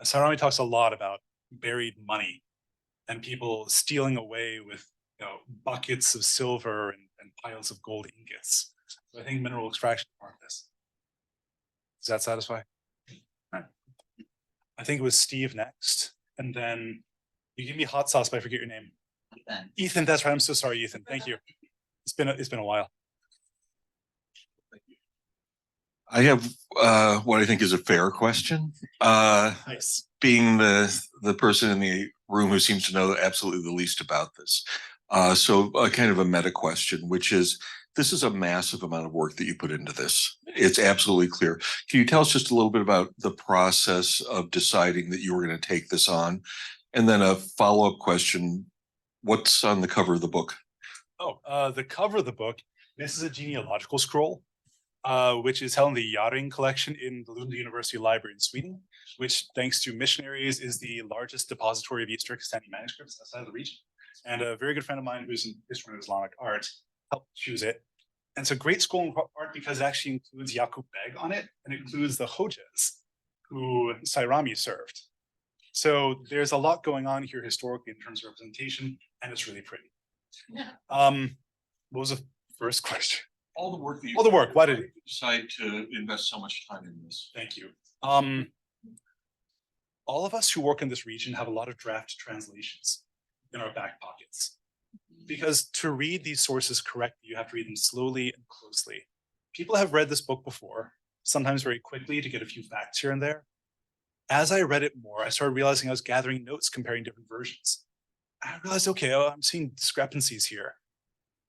Sairami talks a lot about buried money and people stealing away with buckets of silver and piles of gold ingots. So I think mineral extraction is part of this. Does that satisfy? Right. I think it was Steve next. And then you give me hot sauce, but I forget your name. Ethan, that's right. I'm so sorry, Ethan. Thank you. It's been a while. I have what I think is a fair question. Nice. Being the person in the room who seems to know absolutely the least about this. So kind of a meta question, which is, this is a massive amount of work that you put into this. It's absolutely clear. Can you tell us just a little bit about the process of deciding that you were going to take this on? And then a follow-up question, what's on the cover of the book? Oh, the cover of the book, this is a genealogical scroll, which is held in the Yaring collection in the Lund University Library in Sweden, which, thanks to missionaries, is the largest depository of East Turkestani manuscripts outside of the region. And a very good friend of mine who's an historian of Islamic art helped choose it. And it's a great scroll in art because it actually includes Yaqub Beg on it, and it includes the Hojas who Sairami served. So there's a lot going on here historically in terms of representation, and it's really pretty. Yeah. What was the first question? All the work that you All the work. Why did you decide to invest so much time in this? Thank you. All of us who work in this region have a lot of draft translations in our back pockets. Because to read these sources correctly, you have to read them slowly and closely. People have read this book before, sometimes very quickly to get a few facts here and there. as I read it more, I started realizing I was gathering notes comparing different versions. I realized, okay, I'm seeing discrepancies here.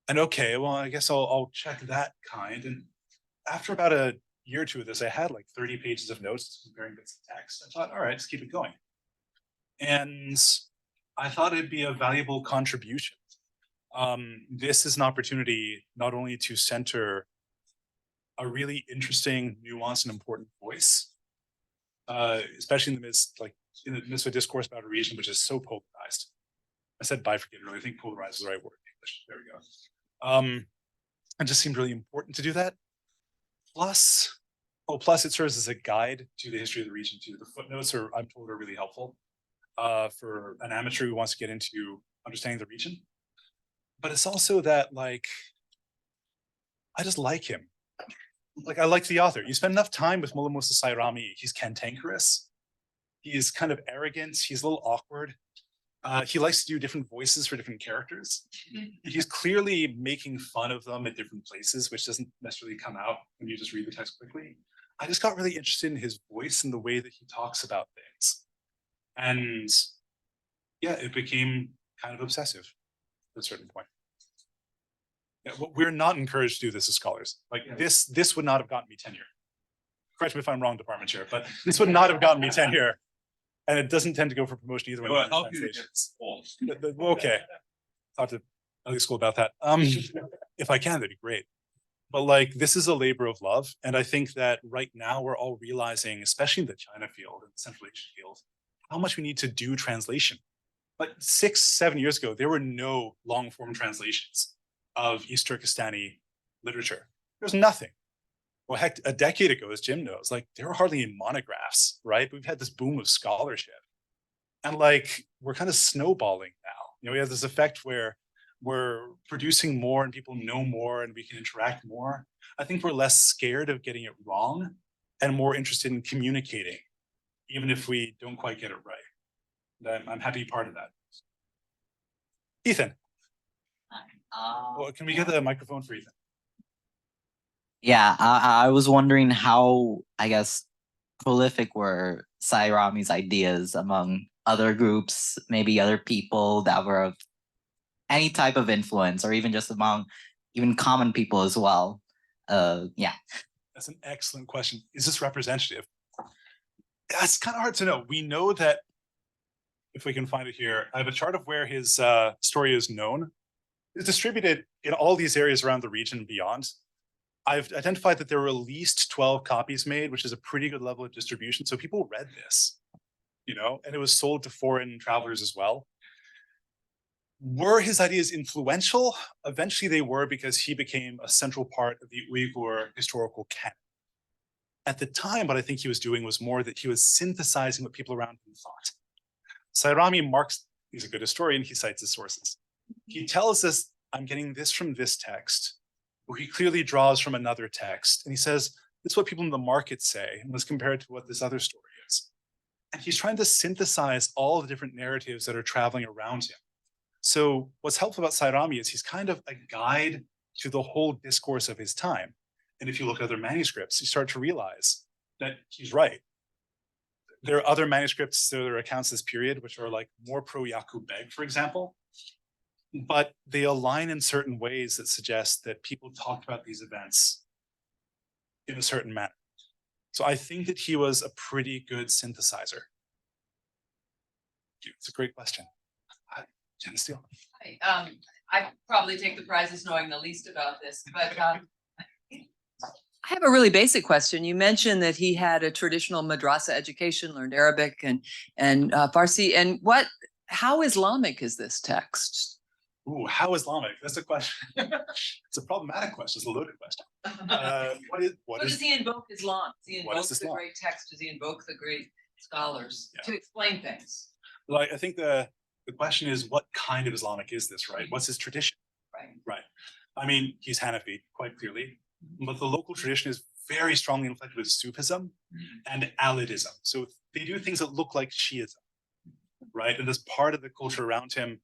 And okay, well, I guess I'll check that kind. And after about a year or two of this, I had like 30 pages of notes comparing bits of text. I thought, all right, let's keep it going. And I thought it'd be a valuable contribution. This is an opportunity not only to center a really interesting, nuanced, and important voice, especially in the midst of a discourse about a region which is so polarized. I said bifurcated earlier. I think polarized is the right word in English. There we go. It just seemed really important to do that. Plus it serves as a guide to the history of the region too. The footnotes I'm told, are really helpful for an amateur who wants to get into understanding the region. But it's also that, like, I just like him. Like, I like the author. You spend enough time with Mullah Musa Sairami, he's cantankerous. He's kind of arrogant. He's a little awkward. He likes to do different voices for different characters. He's clearly making fun of them at different places, which doesn't necessarily come out when you just read the text quickly. I just got really interested in his voice and the way that he talks about things. And yeah, it became kind of obsessive at a certain point. Yeah, we're not encouraged to do this as scholars. Like, this would not have gotten me tenure. Correct me if I'm wrong, department chair, but this would not have gotten me tenure. And it doesn't tend to go for promotion either. Well, I'll help you to get Okay. Talk to Elliott School about that. If I can, that'd be great. But like, this is a labor of love. And I think that right now we're all realizing, especially in the China field and the Central Asian field, how much we need to do translation. But 6-7 years ago, there were no long form translations of East Turkestani literature. There's nothing. Well, heck, a decade ago, as Jim knows, like, there were hardly any monographs, right? We've had this boom of scholarship. And like, we're kind of snowballing now. You know, we have this effect where we're producing more and people know more and we can interact more. I think we're less scared of getting it wrong and more interested in communicating, even if we don't quite get it right. I'm happy to be part of that. Ethan. Well, can we get the microphone for Ethan? Yeah, I was wondering how, I guess, prolific were Sairami's ideas among other groups, maybe other people that were of any type of influence, or even just among even common people as well. Yeah. That's an excellent question. Is this representative? That's kind of hard to know. We know that, if we can find it here, I have a chart of where his story is known. It's distributed in all these areas around the region and beyond. I've identified that there were at least 12 copies made, which is a pretty good level of distribution. So people read this, you know, and it was sold to foreign travelers as well. Were his ideas influential? Eventually they were, because he became a central part of the Uyghur historical canon. At the time, what I think he was doing was more that he was synthesizing what people around him thought. Sairami marks, he's a good historian, he cites his sources. He tells us, I'm getting this from this text, where he clearly draws from another text. And he says, this is what people in the market say, and let's compare it to what this other story is. And he's trying to synthesize all the different narratives that are traveling around him. So what's helpful about Sairami is he's kind of a guide to the whole discourse of his time. And if you look at other manuscripts, you start to realize that he's right. There are other manuscripts, there are accounts of this period, which are like more pro Yaqub Beg, for example. But they align in certain ways that suggest that people talked about these events in a certain manner. So I think that he was a pretty good synthesizer. It's a great question. Jenna Steele. Hi, I probably take the prizes knowing the least about this, but I have a really basic question. You mentioned that he had a traditional madrasa education, learned Arabic and Farsi, and how Islamic is this text? Ooh, how Islamic? That's a question. It's a problematic question. It's a loaded question. What Does he invoke Islam? Does he invoke the Islam? great text? Does he invoke the great scholars to explain things? Like, I think the question is, what kind of Islamic is this, right? What's his tradition? Right. I mean, he's Hanafi, quite clearly, but the local tradition is very strongly inflected with Sufism and Alidism. So they do things that look like Shiism, right? And as part of the culture around him,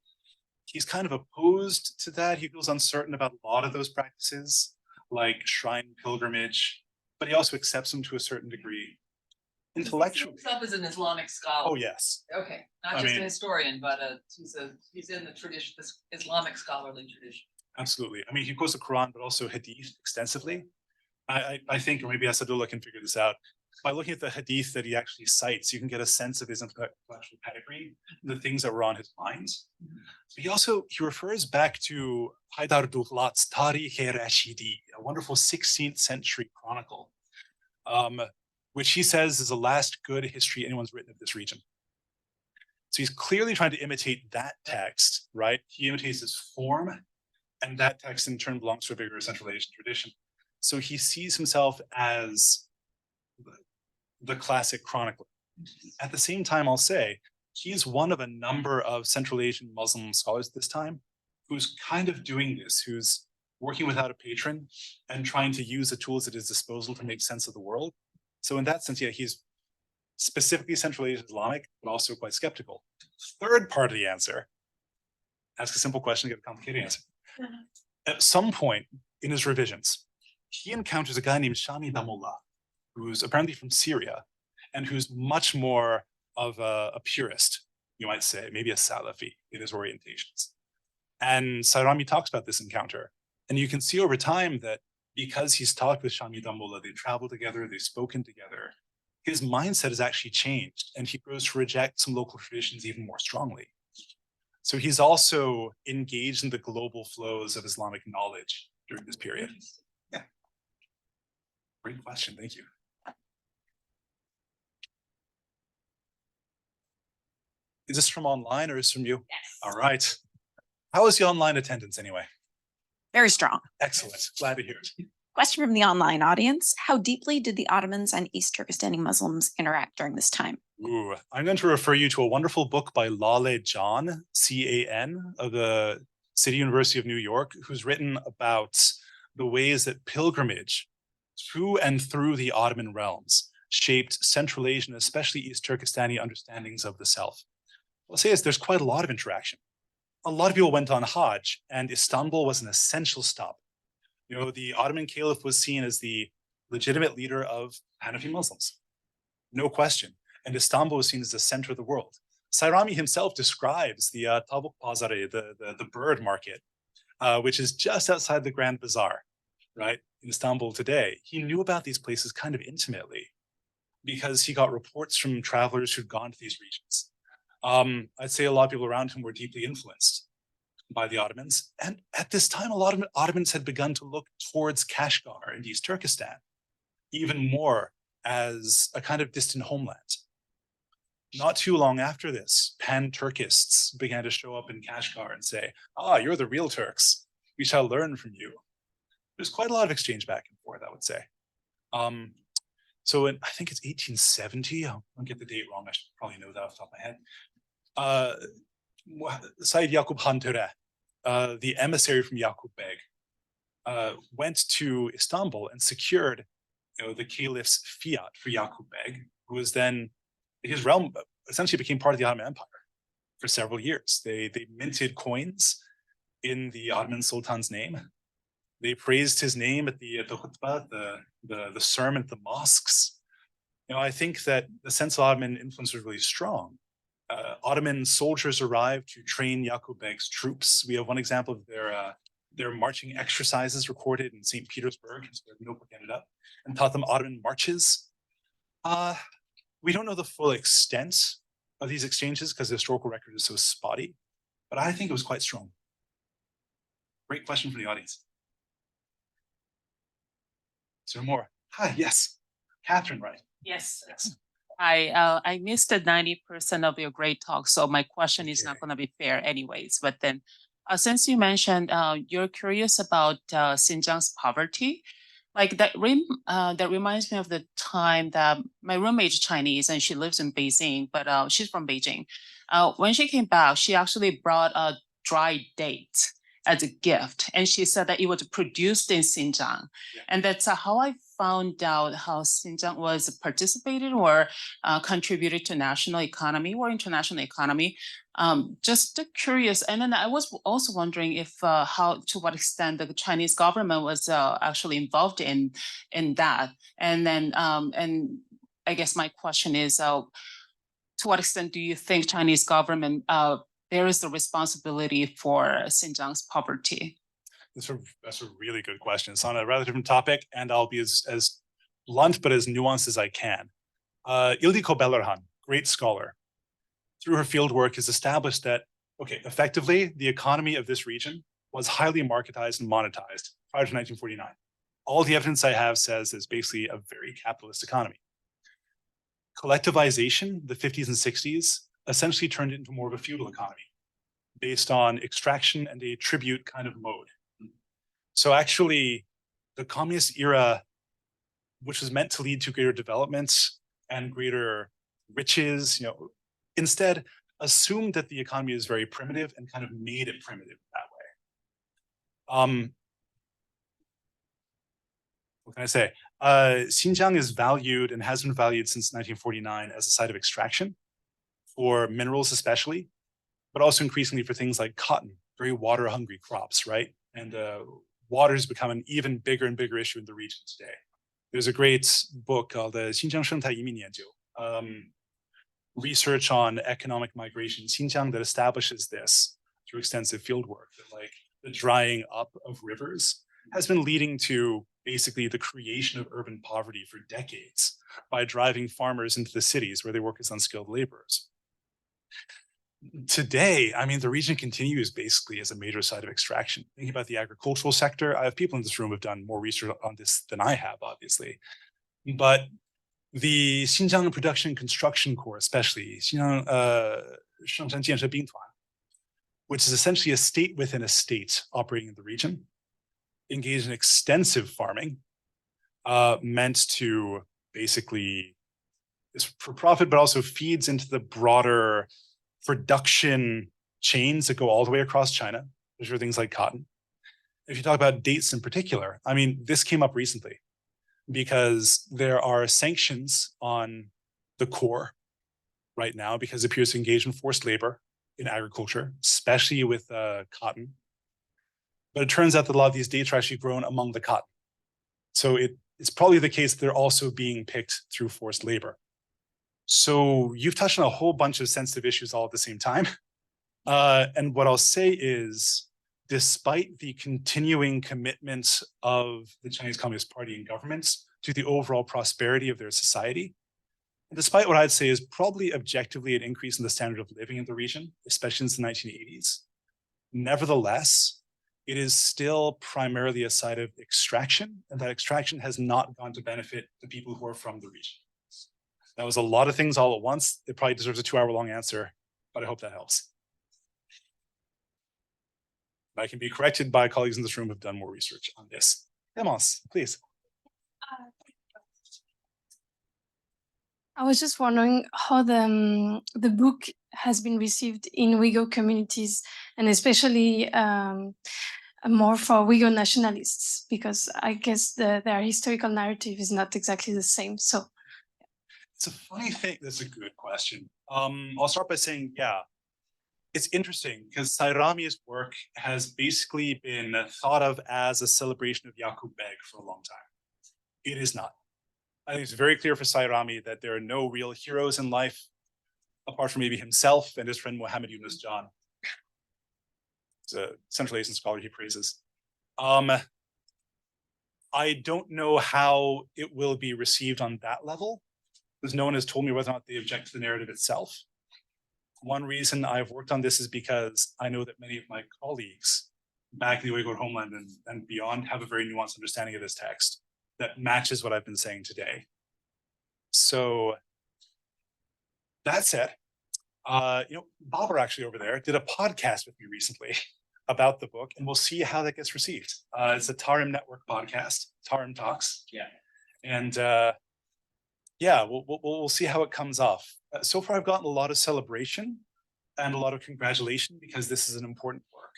he's kind of opposed to that. He feels uncertain about a lot of those practices, like shrine pilgrimage, but he also accepts them to a certain degree. intellectually. Himself as an Islamic scholar. Oh, yes. Okay, not I just a mean- historian, but he's in the tradition, this Islamic scholarly tradition. Absolutely. I mean, he quotes the Quran, but also Hadith extensively. I think, or maybe Asadullah can figure this out. By looking at the Hadith that he actually cites, you can get a sense of his intellectual pedigree, the things that were on his mind. But he refers back to Haydar Duhlat's Tarikh-i Ḥamidi, a wonderful 16th century chronicle, which he says is the last good history anyone's written of this region. So he's clearly trying to imitate that text, right? He imitates his form, and that text in turn belongs to a bigger Central Asian tradition. So he sees himself as the classic chronicler. At the same time, I'll say, he's one of a number of Central Asian Muslim scholars at this time who's kind of doing this, who's working without a patron and trying to use the tools at his disposal to make sense of the world. So in that sense, yeah, he's specifically Central Asian Islamic, but also quite skeptical. Third part of the answer, ask a simple question, get a complicated answer. At some point in his revisions, he encounters a guy named Shami Damullah, who's apparently from Syria and who's much more of a purist, you might say, maybe a Salafi in his orientations. And Sairami talks about this encounter. And you can see over time that because he's talked with Shami Damullah, they traveled together, they've spoken together, his mindset has actually changed and he grows to reject some local traditions even more strongly. So he's also engaged in the global flows of Islamic knowledge during this period. Yeah. Great question, thank you. Is this from online or is this from you? Yes. All right. How is the online attendance anyway? Very strong. Excellent, glad to hear it. Question from the online audience. How deeply did the Ottomans and East Turkestani Muslims interact during this time? Ooh, I'm going to refer you to a wonderful book by Lale Can, C-A-N, of the City University of New York, who's written about the ways that pilgrimage to and through the Ottoman realms shaped Central Asian, especially East Turkestani understandings of the self. What I'll say is there's quite a lot of interaction. A lot of people went on Hajj, and Istanbul was an essential stop. You know, the Ottoman Caliph was seen as the legitimate leader of Hanafi Muslims, no question. And Istanbul was seen as the center of the world. Sairami himself describes the Tavuk Pazare, the bird market, which is just outside the Grand Bazaar, right, in Istanbul today. He knew about these places kind of intimately because he got reports from travelers who'd gone to these regions. I'd say a lot of people around him were deeply influenced by the Ottomans. And at this time, a lot of Ottomans had begun to look towards Kashgar and East Turkestan even more as a kind of distant homeland. Not too long after this, pan-Turkists began to show up in Kashgar and say, ah, you're the real Turks. We shall learn from you. There's quite a lot of exchange back and forth, I would say. So in, I think it's 1870, I'll get the date wrong, I should probably know that off the top of my head. Said Yaqub Han Ture, the emissary from Yaqub Beg, went to Istanbul and secured, the caliph's fiat for Yaqub Beg, who was then, his realm essentially became part of the Ottoman Empire for several years. They minted coins in the Ottoman Sultan's name. They praised his name at the khutbah, the sermon at the mosques. I think that the sense of Ottoman influence was really strong. Ottoman soldiers arrived to train Yaqub Beg's troops. We have one example of their marching exercises recorded in St. Petersburg, where the notebook ended up, and taught them Ottoman marches. We don't know the full extent of these exchanges because the historical record is so spotty, but I think it was quite strong. Great question from the audience. Is there more? Hi, yes. Catherine, right? Yes. Yes. I missed the 90% of your great talk, so my question is not Okay. going to be fair anyways. But then, since you mentioned you're curious about Xinjiang's poverty, like that reminds me of the time that my roommate is Chinese and she lives in Beijing, but she's from Beijing. When she came back, she actually brought a dried date as a gift, and she said that it was produced in Xinjiang, and that's how I found out how Xinjiang was participated or contributed to national economy or international economy. Just curious, and then I was also wondering if how to what extent the Chinese government was actually involved in that, and then and I guess my question is, to what extent do you think Chinese government bears the responsibility for Xinjiang's poverty? That's a really good question. It's on a rather different topic, and I'll be as blunt but as nuanced as I can. Ildiko Bellerhan, great scholar, through her field work has established that, okay, effectively, the economy of this region was highly marketized and monetized prior to 1949. All the evidence I have says it's basically a very capitalist economy. Collectivization, the 50s and 60s, essentially turned it into more of a feudal economy based on extraction and a tribute kind of mode. So actually, the communist era, which was meant to lead to greater developments and greater riches, instead assumed that the economy is very primitive and kind of made it primitive that way. What can I say? Xinjiang is valued and has been valued since 1949 as a site of extraction for minerals especially, but also increasingly for things like cotton, very water-hungry crops, right? And water has become an even bigger and bigger issue in the region today. There's a great book called the Xinjiang Shengtai Yimi Nianjiu, research on economic migration in Xinjiang that establishes this through extensive field work, that like the drying up of rivers has been leading to basically the creation of urban poverty for decades by driving farmers into the cities where they work as unskilled laborers. Today, I mean, the region continues basically as a major site of extraction. Thinking about the agricultural sector, I have people in this room who have done more research on this than I have, obviously. But the Xinjiang Production and Construction Corps, especially, Xinjiang Shengshan Jianshe Bingtuan, which is essentially a state within a state operating in the region, engaged in extensive farming, meant to basically, is for profit, but also feeds into the broader production chains that go all the way across China. Those are things like cotton. If you talk about dates in particular, I mean, this came up recently because there are sanctions on the Corps right now because it appears to engage in forced labor in agriculture, especially with cotton. But it turns out that a lot of these dates are actually grown among the cotton. So it's probably the case that they're also being picked through forced labor. So you've touched on a whole bunch of sensitive issues all at the same time. And what I'll say is, despite the continuing commitment of the Chinese Communist Party and governments to the overall prosperity of their society, and despite what I'd say is probably objectively an increase in the standard of living in the region, especially since the 1980s, nevertheless, it is still primarily a site of extraction, and that extraction has not gone to benefit the people who are from the region. That was a lot of things all at once. It probably deserves a 2-hour-long answer, but I hope that helps. I can be corrected by colleagues in this room who have done more research on this. Demos, please. I was just wondering how the book has been received in Uyghur communities, and especially more for Uyghur nationalists, because I guess their historical narrative is not exactly the same. So it's a funny thing. That's a good question. I'll start by saying, yeah, it's interesting because Sairami's work has basically been thought of as a celebration of Yaqub Beg for a long time. It is not. I think it's very clear for Sairami that there are no real heroes in life apart from maybe himself and his friend Muhammad Yunus John. He's a Central Asian scholar he praises. I don't know how it will be received on that level, because no one has told me whether or not they object to the narrative itself. One reason I've worked on this is because I know that many of my colleagues back in the Uyghur homeland and beyond have a very nuanced understanding of this text that matches what I've been saying today. So that said, Babar actually over there did a podcast with me recently about the book, and we'll see how that gets received. It's a Tarim Network podcast, Tarim Talks. Yeah. And yeah, we'll see how it comes off. So far, I've gotten a lot of celebration and a lot of congratulation because this is an important work.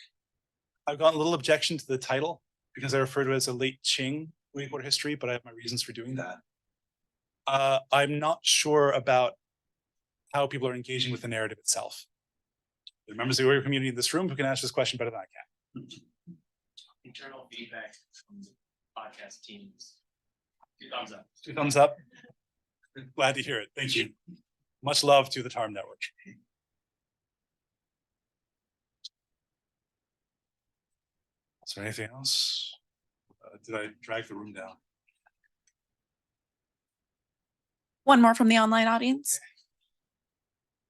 I've gotten a little objection to the title because I refer to it as a Late-Qing Uyghur History, but I have my reasons for doing that. I'm not sure about how people are engaging with the narrative itself. The members of the Uyghur community in this room who can answer this question better than I can. Internal feedback from the podcast teams. 2 thumbs up. 2 thumbs up. Glad to hear it. Thank you. Much love to the TARM network. Is there anything else? Did I drag the room down? One more from the online audience.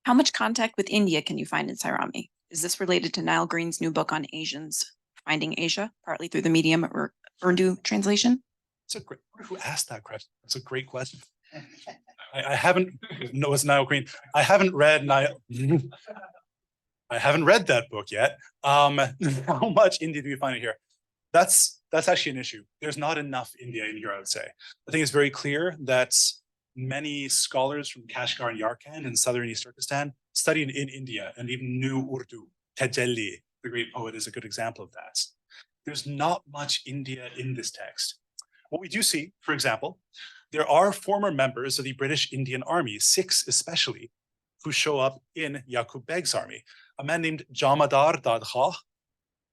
How much contact with India can you find in Sairami? Is this related to Niall Green's new book on Asians finding Asia, partly through the medium or Urdu translation? It's a great. Who asked that question? That's a great question. I haven't. No, it's Niall Green. I haven't read Niall. I haven't read that book yet. How much India do we find it here? That's actually an issue. There's not enough India in here, I would say. I think it's very clear that many scholars from Kashgar and Yarkand in southern East Turkestan studied in India and even knew Urdu. Tajalli, the great poet, is a good example of that. There's not much India in this text. What we do see, for example, there are former members of the British Indian Army, 6 especially, who show up in Yaqub Beg's army. A man named Jamadar Dadkha.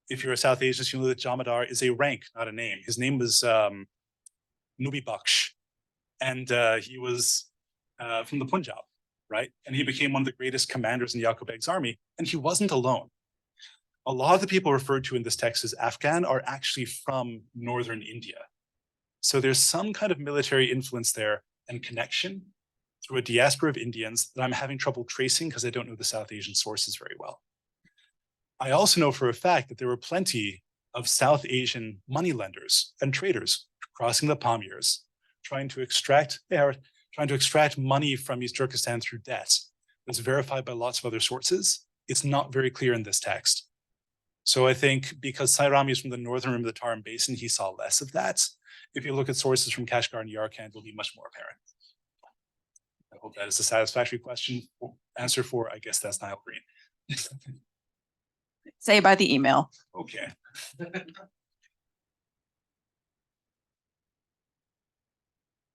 If you're a South Asian, you know that Jamadar is a rank, not a name. His name was Nubi Baksh. And he was from the Punjab, right? And he became one of the greatest commanders in Yaqub Beg's army. And he wasn't alone. A lot of the people referred to in this text as Afghan are actually from northern India. So there's some kind of military influence there and connection through a diaspora of Indians that I'm having trouble tracing because I don't know the South Asian sources very well. I also know for a fact that there were plenty of South Asian moneylenders and traders crossing the Pamirs, trying to extract money from East Turkestan through debt. It's verified by lots of other sources. It's not very clear in this text. So I think because Sairami is from the northern rim of the Tarim Basin, he saw less of that. If you look at sources from Kashgar and Yarkand, it will be much more apparent. I hope that is a satisfactory answer for, I guess that's Niall Green. Say by the email. Okay.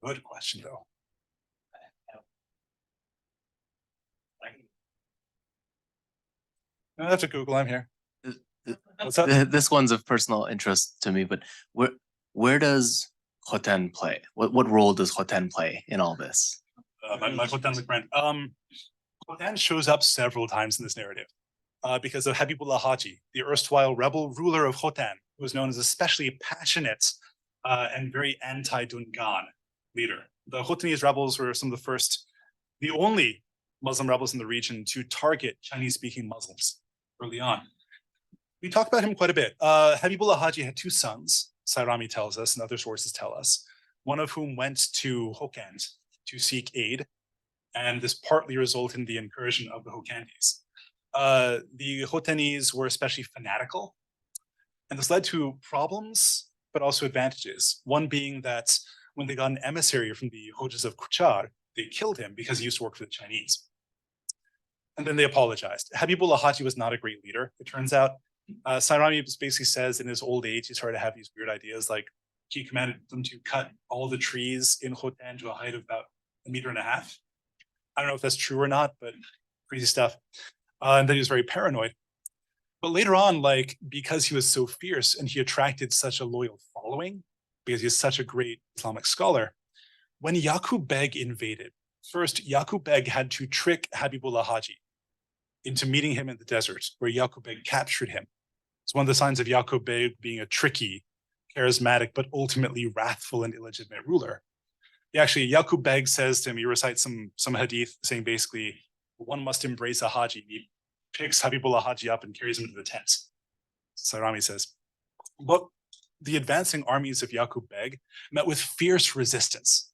Good question, though. I have to Google. I'm here. What's up? This one's of personal interest to me, but where does Khotan play? What role does Khotan play in all this? My Khotan's friend. Khotan shows up several times in this narrative because of Habibullah Haji, the erstwhile rebel ruler of Khotan, who was known as especially passionate and very anti-Dungan leader. The Khotanese rebels were some of the first, the only Muslim rebels in the region to target Chinese-speaking Muslims early on. We talk about him quite a bit. Habibullah Haji had 2 sons, Sairami tells us, and other sources tell us, one of whom went to Hokkand to seek aid, and this partly resulted in the incursion of the Hokkandis. The Khotanese were especially fanatical, and this led to problems, but also advantages. One being that when they got an emissary from the Hojas of Kuchar, they killed him because he used to work for the Chinese. And then they apologized. Habibullah Haji was not a great leader, it turns out. Sairami basically says in his old age, he started to have these weird ideas, like he commanded them to cut all the trees in Khotan to a height of about 1.5 meters. I don't know if that's true or not, but crazy stuff. And then he was very paranoid. But later on, like, because he was so fierce and he attracted such a loyal following, because he's such a great Islamic scholar, when Yaqub Beg invaded, first Yaqub Beg had to trick Habibullah Haji into meeting him in the desert, where Yaqub Beg captured him. It's one of the signs of Yaqub Beg being a tricky, charismatic, but ultimately wrathful and illegitimate ruler. Yaqub Beg says to him, he recites some hadith saying basically, one must embrace a Haji. He picks Habibullah Haji up and carries him to the tent. Sairami says, but the advancing armies of Yaqub Beg met with fierce resistance.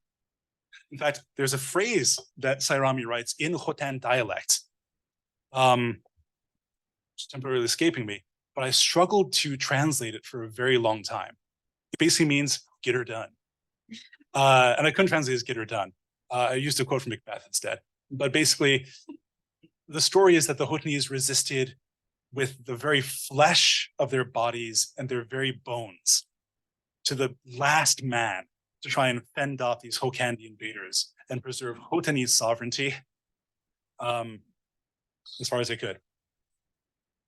In fact, there's a phrase that Sairami writes in Khotan dialect, it's temporarily escaping me, but I struggled to translate it for a very long time. It basically means get her done. And I couldn't translate it as get her done. I used a quote from Macbeth instead. But basically, the story is that the Khotanese resisted with the very flesh of their bodies and their very bones to the last man to try and fend off these Hokkandi invaders and preserve Khotanese sovereignty as far as they could.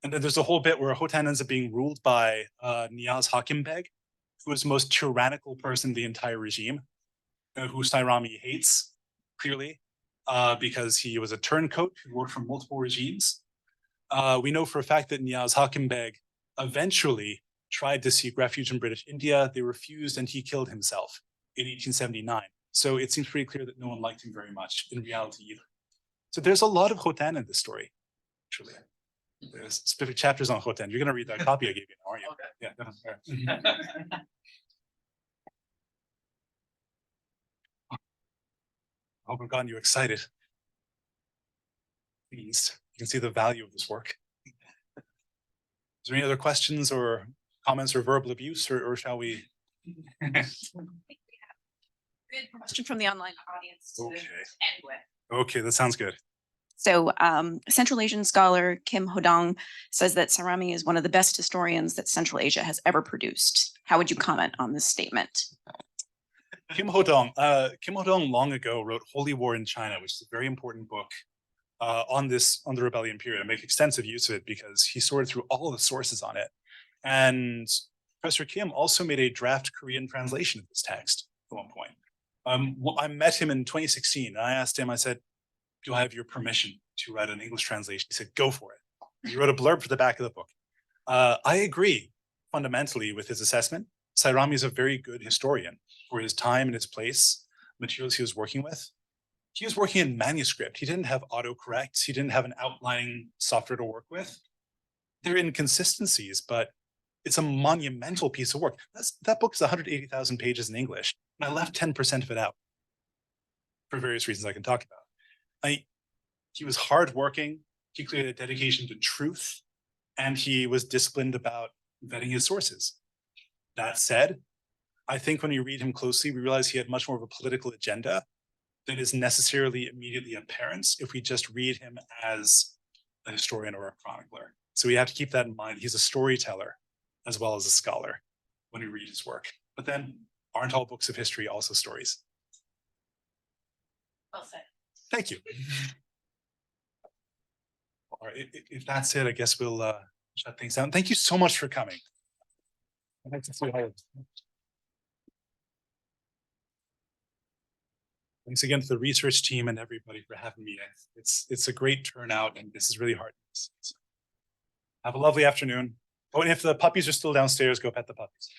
And then there's a whole bit where Khotan ends up being ruled by Niaz Hakim Beg, who is the most tyrannical person in the entire regime, who Sairami hates. clearly, because he was a turncoat who worked for multiple regimes. We know for a fact that Niaz Hakim Beg eventually tried to seek refuge in British India. They refused, and he killed himself in 1879. So it seems pretty clear that no one liked him very much in reality either. So there's a lot of Khotan in this story, actually. There's specific chapters on Khotan. You're going to read that copy I gave you now, aren't you? Okay. Yeah, definitely. I hope I've gotten you excited. Please, you can see the value of this work. Is there any other questions or comments or verbal abuse, or shall we? Good question from the online audience to Okay. end with. Okay, that sounds good. So Central Asian scholar Kim Hodong says that Sairami is one of the best historians that Central Asia has ever produced. How would you comment on this statement? Kim Hodong long ago wrote Holy War in China, which is a very important book on the rebellion period. I make extensive use of it because he sorted through all of the sources on it. And Professor Kim also made a draft Korean translation of this text at one point. I met him in 2016 and I asked him, I said, do I have your permission to write an English translation? He said, go for it. He wrote a blurb for the back of the book. I agree fundamentally with his assessment. Sairami is a very good historian for his time and his place, materials he was working with. He was working in manuscript. He didn't have autocorrects. He didn't have an outlining software to work with. There are inconsistencies, but it's a monumental piece of work. That book is 180,000 pages in English, and I left 10% of it out for various reasons I can talk about. He was hardworking. He clearly had dedication to truth, and he was disciplined about vetting his sources. That said, I think when we read him closely, we realize he had much more of a political agenda than is necessarily immediately apparent if we just read him as a historian or a chronicler. So we have to keep that in mind. He's a storyteller as well as a scholar when we read his work. But then, aren't all books of history also stories? Well said. Thank you. All right, if that's it, I guess we'll shut things down. Thank you so much for coming. I'd like to say hi. Thanks again to the research team and everybody for having me. It's a great turnout, and this is really hard. Have a lovely afternoon. Oh, and if the puppies are still downstairs, go pet the puppies.